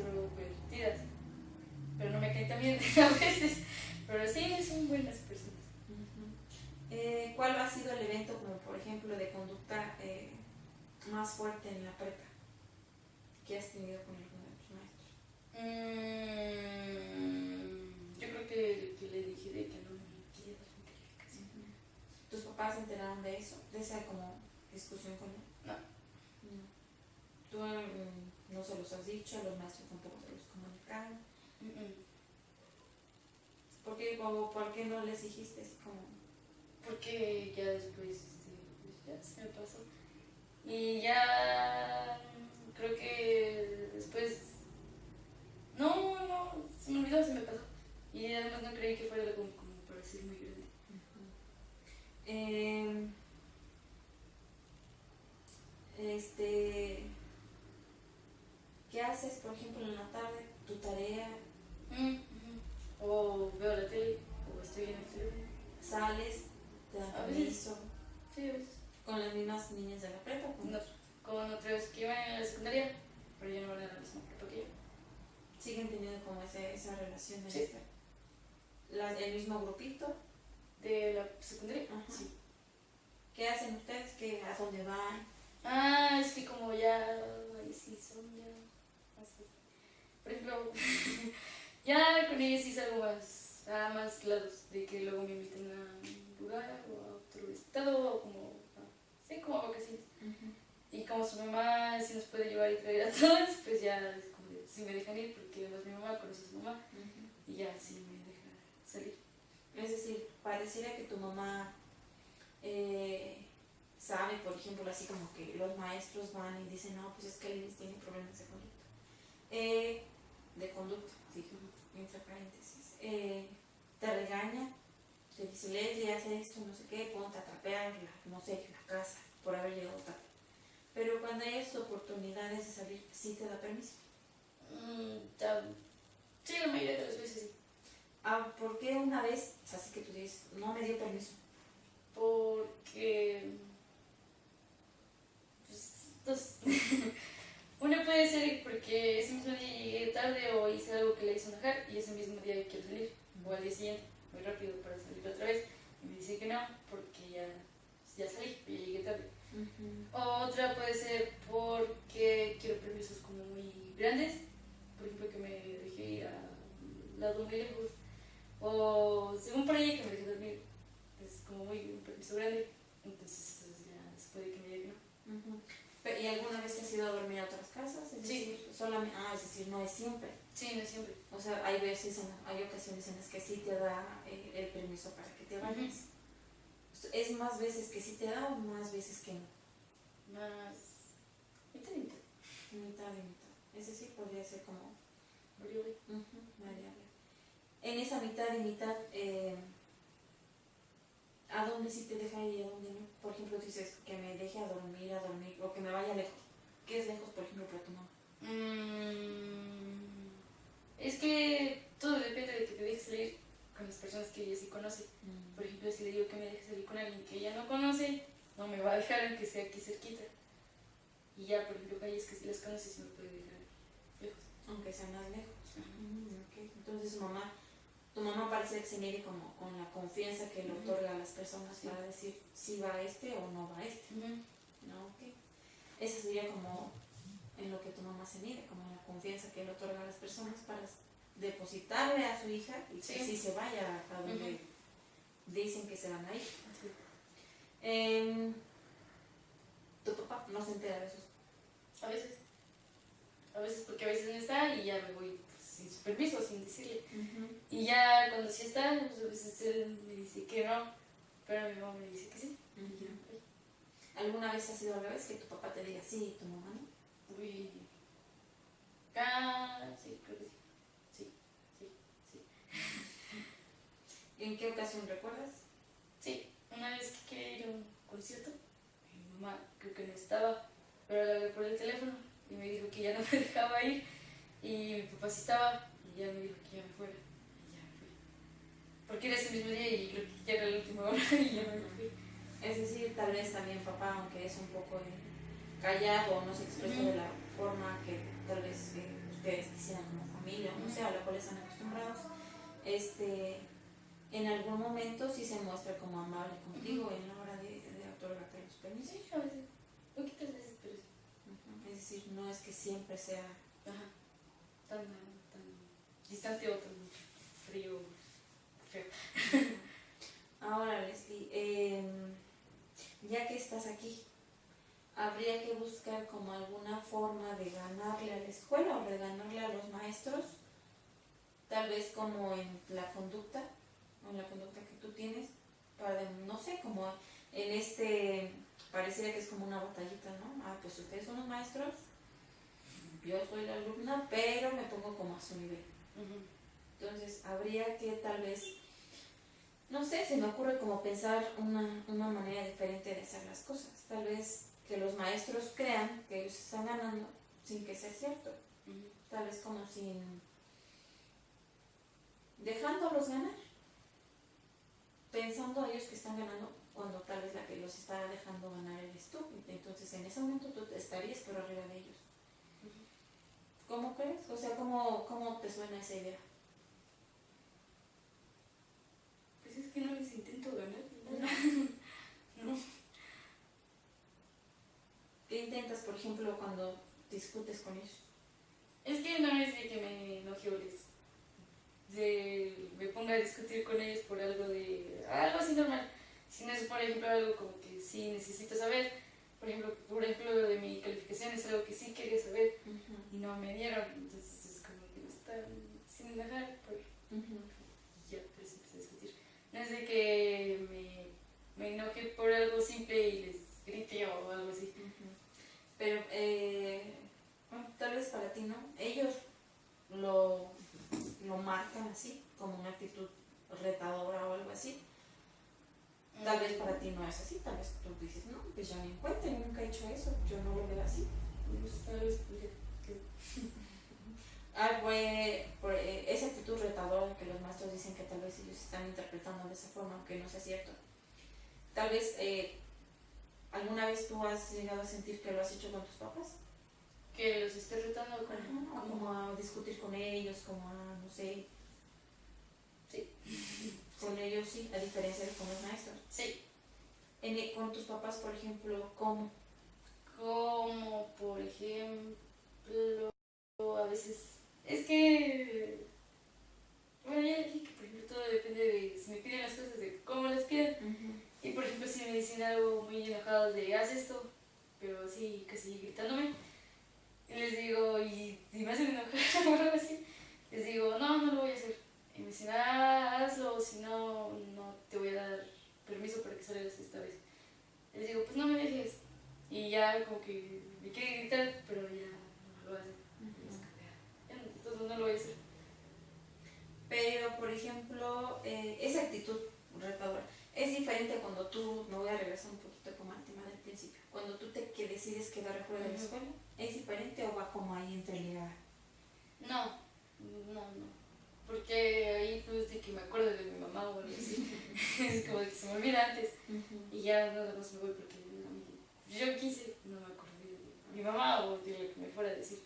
pero no me caen tan bien a veces. Pero sí, son buenas personas. ¿Cuál ha sido el evento, como por ejemplo, de conducta más fuerte en la prepa que has tenido con alguno de tus maestros? Yo creo que le dije de que no me quería dar mi calificación. ¿Tus papás se enteraron de eso? ¿De esa como discusión con él? No. ¿Tú no se los has dicho? ¿Los maestros tampoco te los comunicaron? ¿Por qué no les dijiste así como? Porque ya después pues ya se me pasó. Y ya creo que después no, se me olvidó, se me pasó. Y además no creí que fuera algo como para ser muy grande. ¿Qué haces, por ejemplo, en la tarde? ¿Tu tarea? O veo la tele, o estoy en el teléfono. ¿Sales? ¿Te dan A veces. permiso? Sí, a veces. ¿Con las mismas niñas de la prepa? No, con otros que iban en la secundaria, pero ya no van a la misma prepa que yo. ¿Siguen teniendo como esa relación en Sí. el mismo grupito? ¿De la secundaria? Ajá. Sí. ¿Qué hacen ustedes? ¿A dónde van? Ah, es que como ya, ahí sí son ya, así. Por ejemplo, ya con ellos sí salgo más, a más lados, de que luego me inviten a un lugar o a otro estado, o como, sí, como a vacaciones. Ujú. Y como su mamá sí nos puede llevar y traer a todos, pues ya es como de, sí me dejan ir, porque además mi mamá conoce a su mamá, Ujú. y ya sí me deja salir. Es decir, pareciera que tu mamá eh, sabe, por ejemplo, así como que los maestros van y dicen, no, pues es que Luis tiene problemas de conducta. De conducta, digo, entre paréntesis. Te regaña, te dice, Leslie, hace esto, no sé qué, ponte a trapear, no sé, la casa, por haber llegado tarde. Pero cuando hay esas oportunidades de salir, sí te da permiso. Sí, la mayoría de las veces sí. Ah, ¿por qué una vez, así que tú dices, no me dio permiso? Porque, pues, una puede ser porque ese mismo día llegué tarde o hice algo que le hizo enojar y ese mismo día quiero salir, o al día siguiente, muy rápido para salir otra vez, y me dice que no, porque ya salí, ya llegué tarde. Otra puede ser porque quiero permisos como muy grandes, por ejemplo que me dejé ir a un lado muy lejos, o según por ahí que me dejé dormir, es como muy un permiso grande, entonces pues, ya se puede que me diga que no. Ujú. ¿Y alguna vez te has ido a dormir a otras casas? Es Sí. decir, solamente, es decir, no es siempre. Sí, no siempre. O sea, hay veces, hay ocasiones en las que sí te da el permiso para que te vayas. ¿Es más veces que sí te da o más veces que no? Más mitad y mitad. Mitad y mitad. Es decir, podría ser como Variable. variable. En esa mitad y mitad, ¿a dónde sí te deja ir y a dónde no? Por ejemplo, dices que me deje a dormir, o que me vaya lejos. ¿Qué es lejos, por ejemplo, para tu mamá? Es que todo depende de que te dejes salir con las personas que ella sí conoce. Por ejemplo, si le digo que me deje salir con alguien que ella no conoce, no me va a dejar aunque sea aquí cerquita. Y ya, por ejemplo, calles que sí las conoce, sí me puede dejar lejos. Aunque sea más lejos. Okay. Entonces tu mamá parece que se mide como con la confianza que le otorga a las personas para decir si va a este o no va a este. ¿No? Okay. Eso sería como en lo que tu mamá se mide, como en la confianza que le otorga a las personas para depositarle a su hija y que sí se vaya a donde dicen que se van a ir. Tu papá no se entera de eso. A veces porque a veces no está y ya me voy pues, sin su permiso, sin decirle. Y ya cuando sí está, pues, a veces él me dice que no, pero mi mamá me dice que sí. Y ya, pues. ¿Alguna vez ha sido al revés, que tu papá te diga sí y tu mamá no? Uy. Sí, creo que sí. Sí. ¿En qué ocasión recuerdas? Sí, una vez que quería ir a un concierto, mi mamá creo que no estaba, pero la hablé por el teléfono y me dijo que ya no me dejaba ir. Y mi papá sí estaba y ya me dijo que ya me fuera. Y ya me fui. Porque era ese mismo día y creo que ya era la última hora y ya me fui. Es decir, tal vez también papá, aunque es un poco callado o no se expresa de la forma que tal vez ustedes quisieran como familia, no sé, a la cual están acostumbrados, en algún momento sí se muestra como amable contigo en la hora de otorgarte los permisos. Sí, a veces. Poquitas veces, pero sí. Es decir, no es que siempre sea tan distante o tan frío, feo. Ahora, Leslie, ya que estás aquí, habría que buscar como alguna forma de ganarle a la escuela o de ganarle a los maestros, tal vez como en la conducta que tú tienes, para, no sé, como pareciera que es como una batallita, ¿no? Pues ustedes son los maestros, yo soy la alumna, pero me pongo como a su nivel. Entonces, habría que tal vez, no sé, se me ocurre como pensar una manera diferente de hacer las cosas. Tal vez que los maestros crean que ellos están ganando sin que sea cierto. Tal vez como dejándolos ganar. Pensando a ellos que están ganando cuando tal vez la que los está dejando ganar eres tú. Entonces en ese momento tú estarías por arriba de ellos. ¿Cómo crees? O sea, ¿cómo te suena esa idea? Pues es que no les intento ganar. No. discutes con ellos? Es que no es de que me enoje o me ponga a discutir con ellos por algo algo así normal. Si no es, por ejemplo, algo como que sí necesito saber. Por ejemplo, lo de mi calificación es algo que sí quería saber y no me dieron. Entonces es como que me están sin enojar y ya, pues empecé a discutir. No es de que me enoje por algo simple y les grite o algo así. Pero, bueno, tal vez para ti no. Ellos lo marcan así, como una actitud retadora o algo así. Tal vez para ti no es así, tal vez tú dices, no, pues ya me encuentro, yo nunca he hecho eso, yo no lo veo así. Pues tal vez Esa actitud retadora que los maestros dicen que tal vez ellos están interpretando de esa forma, aunque no sea cierto. Tal vez alguna vez tú has llegado a sentir que lo has hecho con tus papás. que los esté retando Como a discutir con ellos, como a, no sé. Sí. Con ellos sí, a diferencia de con los maestros. Sí. Con tus papás, por ejemplo, ¿cómo? Como, por ejemplo, a veces... Es que... Bueno, ya dije que, por ejemplo, todo depende de si me piden las cosas, de cómo las piden. Y, por ejemplo, si me dicen algo muy enojado de haz esto, pero así, casi gritándome, y les digo, y si me hacen enojar o algo así, les digo, no lo voy a hacer. Y me dicen, hazlo, si no, no te voy a dar permiso para que salgas esta vez. Les digo, pues no me dejes. Y ya como que me quiere gritar, pero ya no lo hace. Entonces no lo voy a hacer. Pero, por ejemplo, esa actitud retadora es diferente cuando tú, me voy a regresar un poquito como al tema del principio, cuando tú que decides quedar afuera de la escuela, ¿es diferente o va como ahí entreligada? No. Porque ahí no es de que me acuerdo de mi mamá o algo así. Es como de que se me olvida antes. Y ya nada más me voy porque yo quise, no me acordé de mi mamá o de lo que me fuera a decir.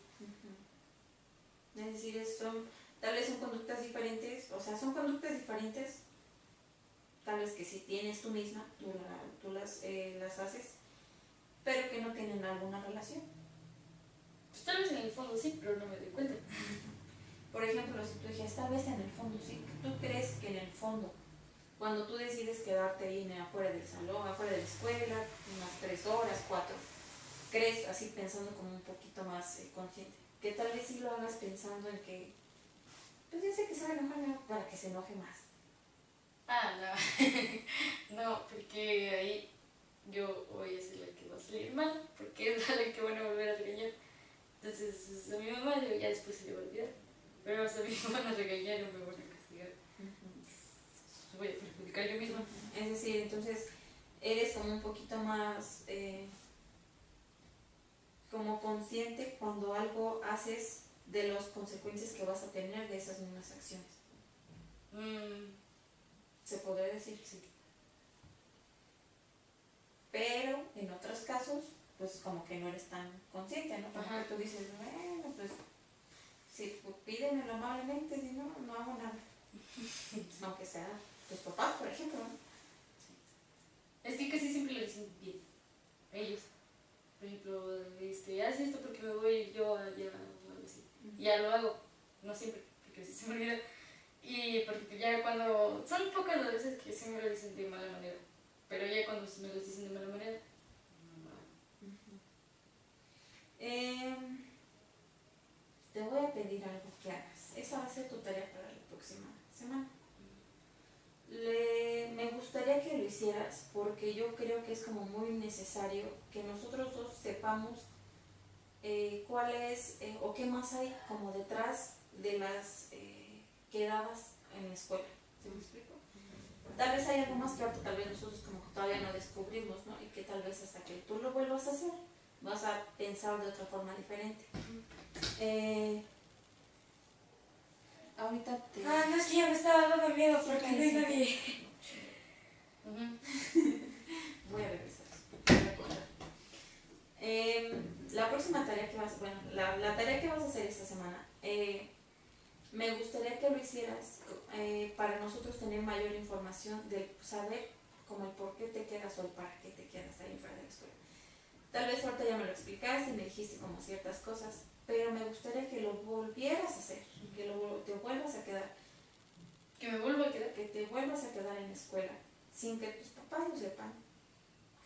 Es decir, tal vez son conductas diferentes, o sea, son conductas diferentes, tal vez que si tienes tú misma, tú las haces, pero que no tienen alguna relación. Pues tal vez en el fondo sí, pero no me doy cuenta. Por ejemplo, si tú dijeras, tal vez en el fondo sí, tú crees que en el fondo, cuando tú decides quedarte ahí afuera del salón, afuera de la escuela, unas 3 horas, 4, crees así pensando como un poquito más consciente, que tal vez sí lo hagas pensando en que, pues ya sé que se va a enojar para que se enoje más. No. No, porque ahí yo voy a ser la que va a salir mal, porque es la que van a volver a regañar. Entonces a mi mamá ya después se le va a olvidar. Pero a mí me van a regañar o me van a castigar. Voy a perjudicar yo misma. Es decir, entonces eres como un poquito más como consciente cuando algo haces de las consecuencias que vas a tener de esas mismas acciones. Se podría decir, sí. Pero en otros casos, pues como que no eres tan consciente, ¿no? Como que tú dices, bueno, pues si pídemelo amablemente, si no, no hago nada. Aunque sea tus papás, por ejemplo, ¿no? Es que casi siempre lo dicen bien. Ellos. Por ejemplo, haz esto porque me voy yo allá o algo así. Y ya lo hago. No siempre, porque sí se me olvida. Y porque ya cuando... Son pocas las veces que sí me lo dicen de mala manera. Pero ya cuando me lo dicen de mala manera, no lo hago. Te voy a pedir algo que hagas. Esa va a ser tu tarea para la próxima semana. Me gustaría que lo hicieras porque yo creo que es como muy necesario que nosotros dos sepamos cuál es o qué más hay como detrás de las quedadas en la escuela. ¿Sí me explico? Tal vez hay algo más que ahorita tal vez nosotros como que todavía no descubrimos, ¿no? Y que tal vez hasta que tú lo vuelvas a hacer vas a pensar de otra forma diferente. Ahorita no, es que ya me estaba dando miedo porque no hay nadie. Voy a regresar. La próxima tarea que vas, bueno, la tarea que vas a hacer esta semana, me gustaría que lo hicieras para nosotros tener mayor información de saber como el por qué te quedas o el para qué te quedas ahí fuera de la escuela. Tal vez ahorita ya me lo explicaste y me dijiste como ciertas cosas, pero me gustaría que lo volvieras a hacer, que te vuelvas a quedar, Que me vuelva a quedar. que te vuelvas a quedar en la escuela, sin que tus papás lo sepan.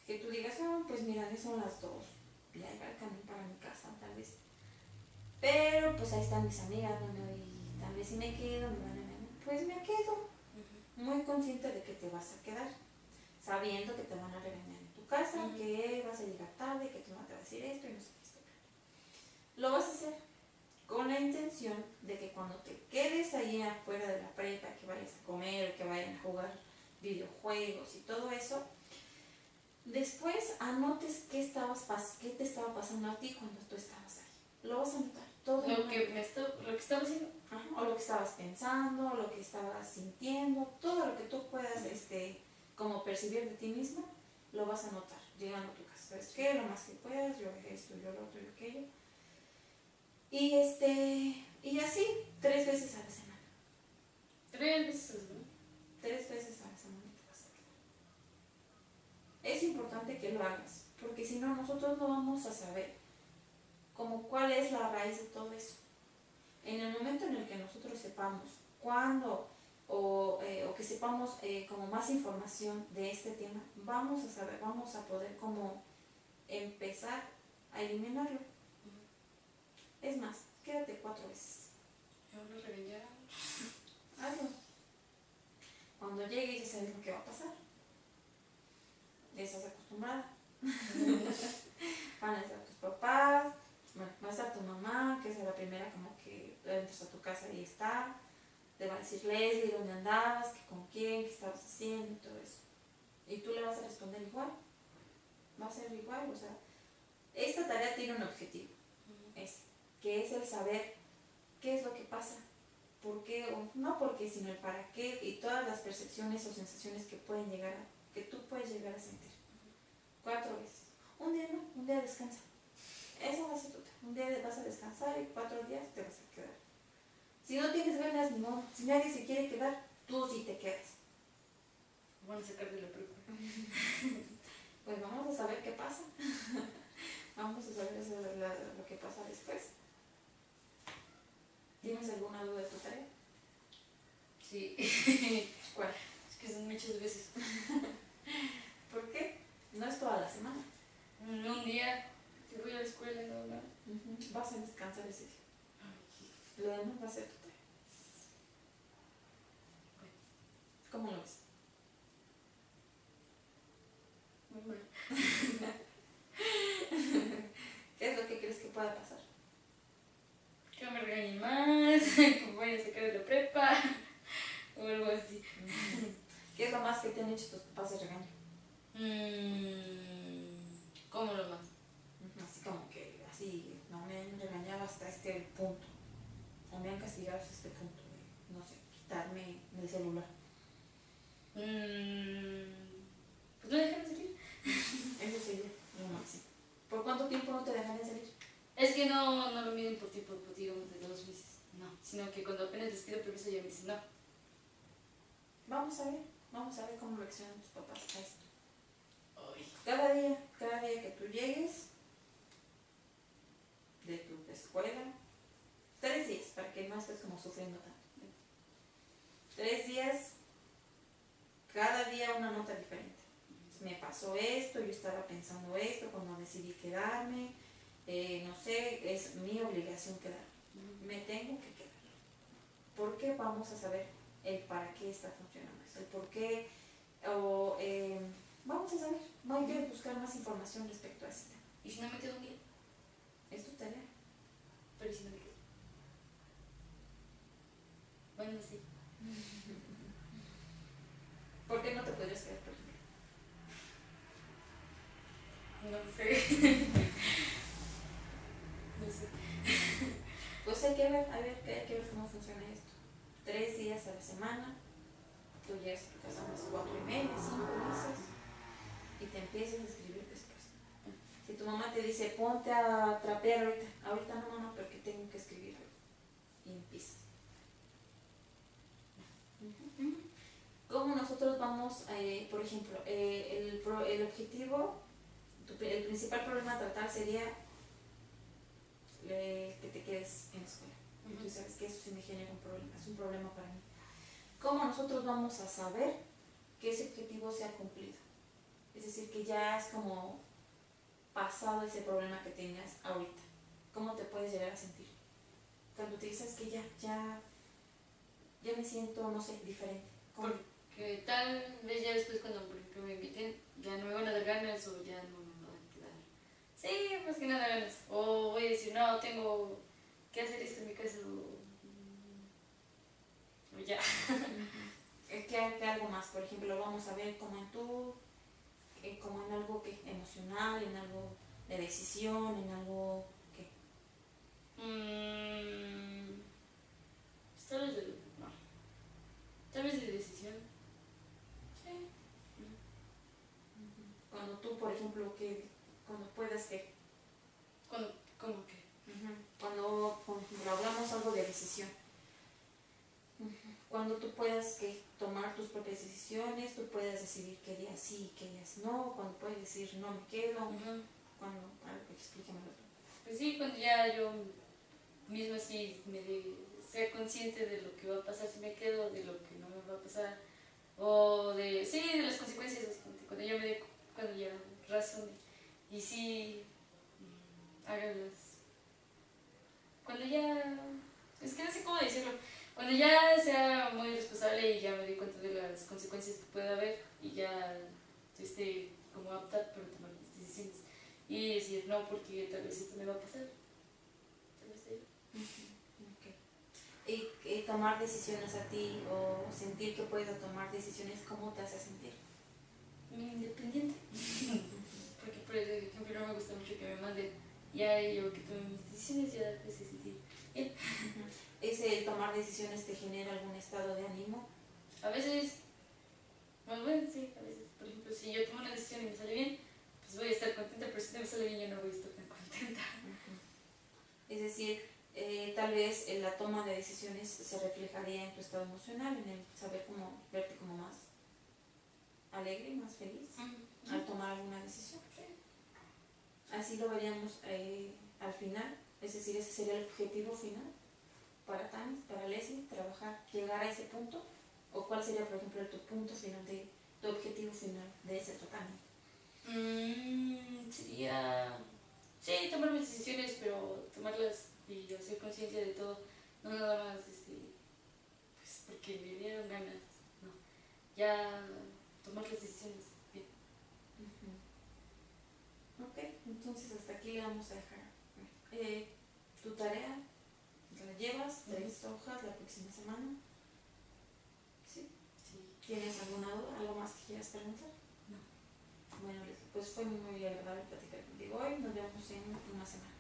Que tú digas, pues mira, ya son las 2, ya iba el camino para mi casa, tal vez. Pero pues ahí están mis amigas, bueno, y tal vez si me quedo, me van a ver, pues me quedo. Muy consciente de que te vas a quedar, sabiendo que te van a regañar en tu casa, que vas a llegar tarde, que tu mamá te va a decir esto y no sé qué esto. Lo vas a hacer con la intención de que cuando te quedes ahí afuera de la prepa, que vayas a comer, que vayan a jugar videojuegos y todo eso, después anotes qué te estaba pasando a ti cuando tú estabas ahí. Lo vas a anotar todo. Lo que estaba haciendo. Ajá, o lo que estabas pensando, o lo que estabas sintiendo, todo lo que tú puedas como percibir de ti mismo, lo vas a notar llegando a tu casa. ¿Sabes qué? Lo más que puedas, yo esto, yo lo otro, yo aquello. Y así, 3 veces a la semana. 3 veces, ¿no? 3 veces a la semana te vas a quedar. Es importante que lo hagas, porque si no, nosotros no vamos a saber como cuál es la raíz de todo eso. En el momento en el que nosotros sepamos cuándo o que sepamos como más información de este tema, vamos a saber, vamos a poder como empezar a eliminarlo. Es más, quédate 4 veces. Me van a regañar. Hazlo. Cuando llegues ya sabes lo que va a pasar. Ya estás acostumbrada. Van a estar tus papás, va a estar tu mamá, que es la primera como que entras a tu casa y está. Te va a decir Leslie, ¿dónde andabas? ¿Qué con quién? ¿Qué estabas haciendo? Y todo eso. Y tú le vas a responder igual. Va a ser igual, o sea, esta tarea tiene un objetivo. Que es el saber qué es lo que pasa, por qué, o no por qué, sino el para qué y todas las percepciones o sensaciones que que tú puedes llegar a sentir. 4 veces. Un día no, un día descansa. Eso va a ser tu tarea. Un día vas a descansar y 4 días te vas a quedar. Si no tienes ganas, no. Si nadie se quiere quedar, tú sí te quedas. Van a sacar de la prepa. Pues vamos a saber qué pasa. Vamos a saber lo que pasa después. ¿Tienes alguna duda de tu tarea? Sí. ¿Cuál? Es que son muchas veces. ¿Por qué? No es toda la semana. Un día que voy a la escuela y no. Vas a descansar ese día. Lo demás va a ser tu tarea. ¿Cómo lo ves? Muy mal. ¿Qué es lo que crees que pueda pasar? Que me regañen más, que me vayan a sacar de la prepa o algo así. ¿Qué es lo más que te han hecho tus papás de regaño? ¿Cómo lo más? Así como que, así, no me han regañado hasta este punto. O me han castigado hasta este punto de, no sé, quitarme el celular. Pues no dejan de salir. Eso sería lo máximo. ¿Por cuánto tiempo no te dejan de salir? Es que no lo miden por tiempo, digamos, de 2 meses. No, sino que cuando apenas les pido permiso ya me dicen no. Vamos a ver cómo reaccionan tus papás a esto. Ay. Cada día que tú llegues de tu escuela, 3 días, para que no estés como sufriendo tanto. 3 días, cada día una nota diferente. Me pasó esto, yo estaba pensando esto cuando decidí quedarme, no sé, es mi obligación quedarme. Me tengo que quedar. Porque vamos a saber el para qué está funcionando eso, el por qué, vamos a saber, hay que buscar más información respecto a este tema. ¿Y si no me quedo un día? Es tu tarea. Pero ¿y si no me quedo? Bueno, sí. ¿Por qué no te podrías quedar, por ejemplo? No sé. No sé. Pues hay que ver cómo funciona esto. 3 días a la semana, tú llegas a tu casa a las 4:30, 5 meses y te empiezas a escribir después. Si tu mamá te dice, ponte a trapear ahorita no, mamá, porque tengo que escribir algo. Y empiezas. ¿Cómo nosotros vamos, por ejemplo, el objetivo el principal problema a tratar sería que te quedes en la escuela. Tú sabes que eso sí me genera un problema, es un problema para mí. ¿Cómo nosotros vamos a saber que ese objetivo se ha cumplido? Es decir, que ya es como pasado ese problema que tenías ahorita. ¿Cómo te puedes llegar a sentir? Cuando te dices que ya me siento, no sé, diferente. ¿Cómo? Porque tal vez ya después cuando por ejemplo me inviten, ya no me van a dar ganas o ya no me van a quedar. Sí, más que nada ganas. O voy a decir, no, tengo que hacer esto en mi casa o ya. Que algo más, por ejemplo, lo vamos a ver como en como en algo que emocional, en algo de decisión, en algo que... Tal vez de, no, tal vez de decisión. Sí. Cuando tú, por ejemplo, cuando puedas que... ¿Cómo que? Cuando, por ejemplo, hablamos algo de decisión. Cuando tú puedas que tomar tus propias decisiones, tú puedas decidir qué días sí y qué días no, cuando puedes decir no me quedo, cuando, explícamelo. Pues sí, cuando ya yo misma sí sea consciente de lo que va a pasar si me quedo, de lo que no me va a pasar, o de las consecuencias, cuando ya razone y sí haga cuando ya, es que no sé cómo decirlo, cuando ya sea muy responsable y ya me doy cuenta de las consecuencias que puede haber y ya esté como apta para tomar mis decisiones y decir no porque tal vez esto me va a pasar, tal vez Y tomar decisiones a ti o sentir que puedes tomar decisiones, ¿cómo te hace sentir? Independiente. Porque por ejemplo no me gusta mucho que me manden, ya yo que tome mis decisiones ya me hace sentir bien. ¿Ese tomar decisiones te genera algún estado de ánimo? A veces, bueno, sí, a veces, por ejemplo, si yo tomo una decisión y me sale bien, pues voy a estar contenta, pero si no me sale bien yo no voy a estar tan contenta. Es decir, tal vez la toma de decisiones se reflejaría en tu estado emocional, en el saber cómo verte como más alegre, más feliz al tomar alguna decisión. Así lo veríamos al final, es decir, ese sería el objetivo final para Tanis, para Leslie, trabajar, llegar a ese punto, o cuál sería, por ejemplo, tu punto final, tu objetivo final de ese tratamiento. Sería, sí, tomar mis decisiones, pero tomarlas y hacer conciencia de todo, no nada más, pues porque me dieron ganas, no, ya tomar las decisiones bien. Ok, entonces hasta aquí le vamos a dejar. Tu tarea la llevas, 3 hojas la próxima semana. ¿Sí? Sí. ¿Tienes alguna duda? ¿Algo más que quieras preguntar? No. Bueno, pues fue muy agradable platicar contigo hoy. Nos vemos en una semana.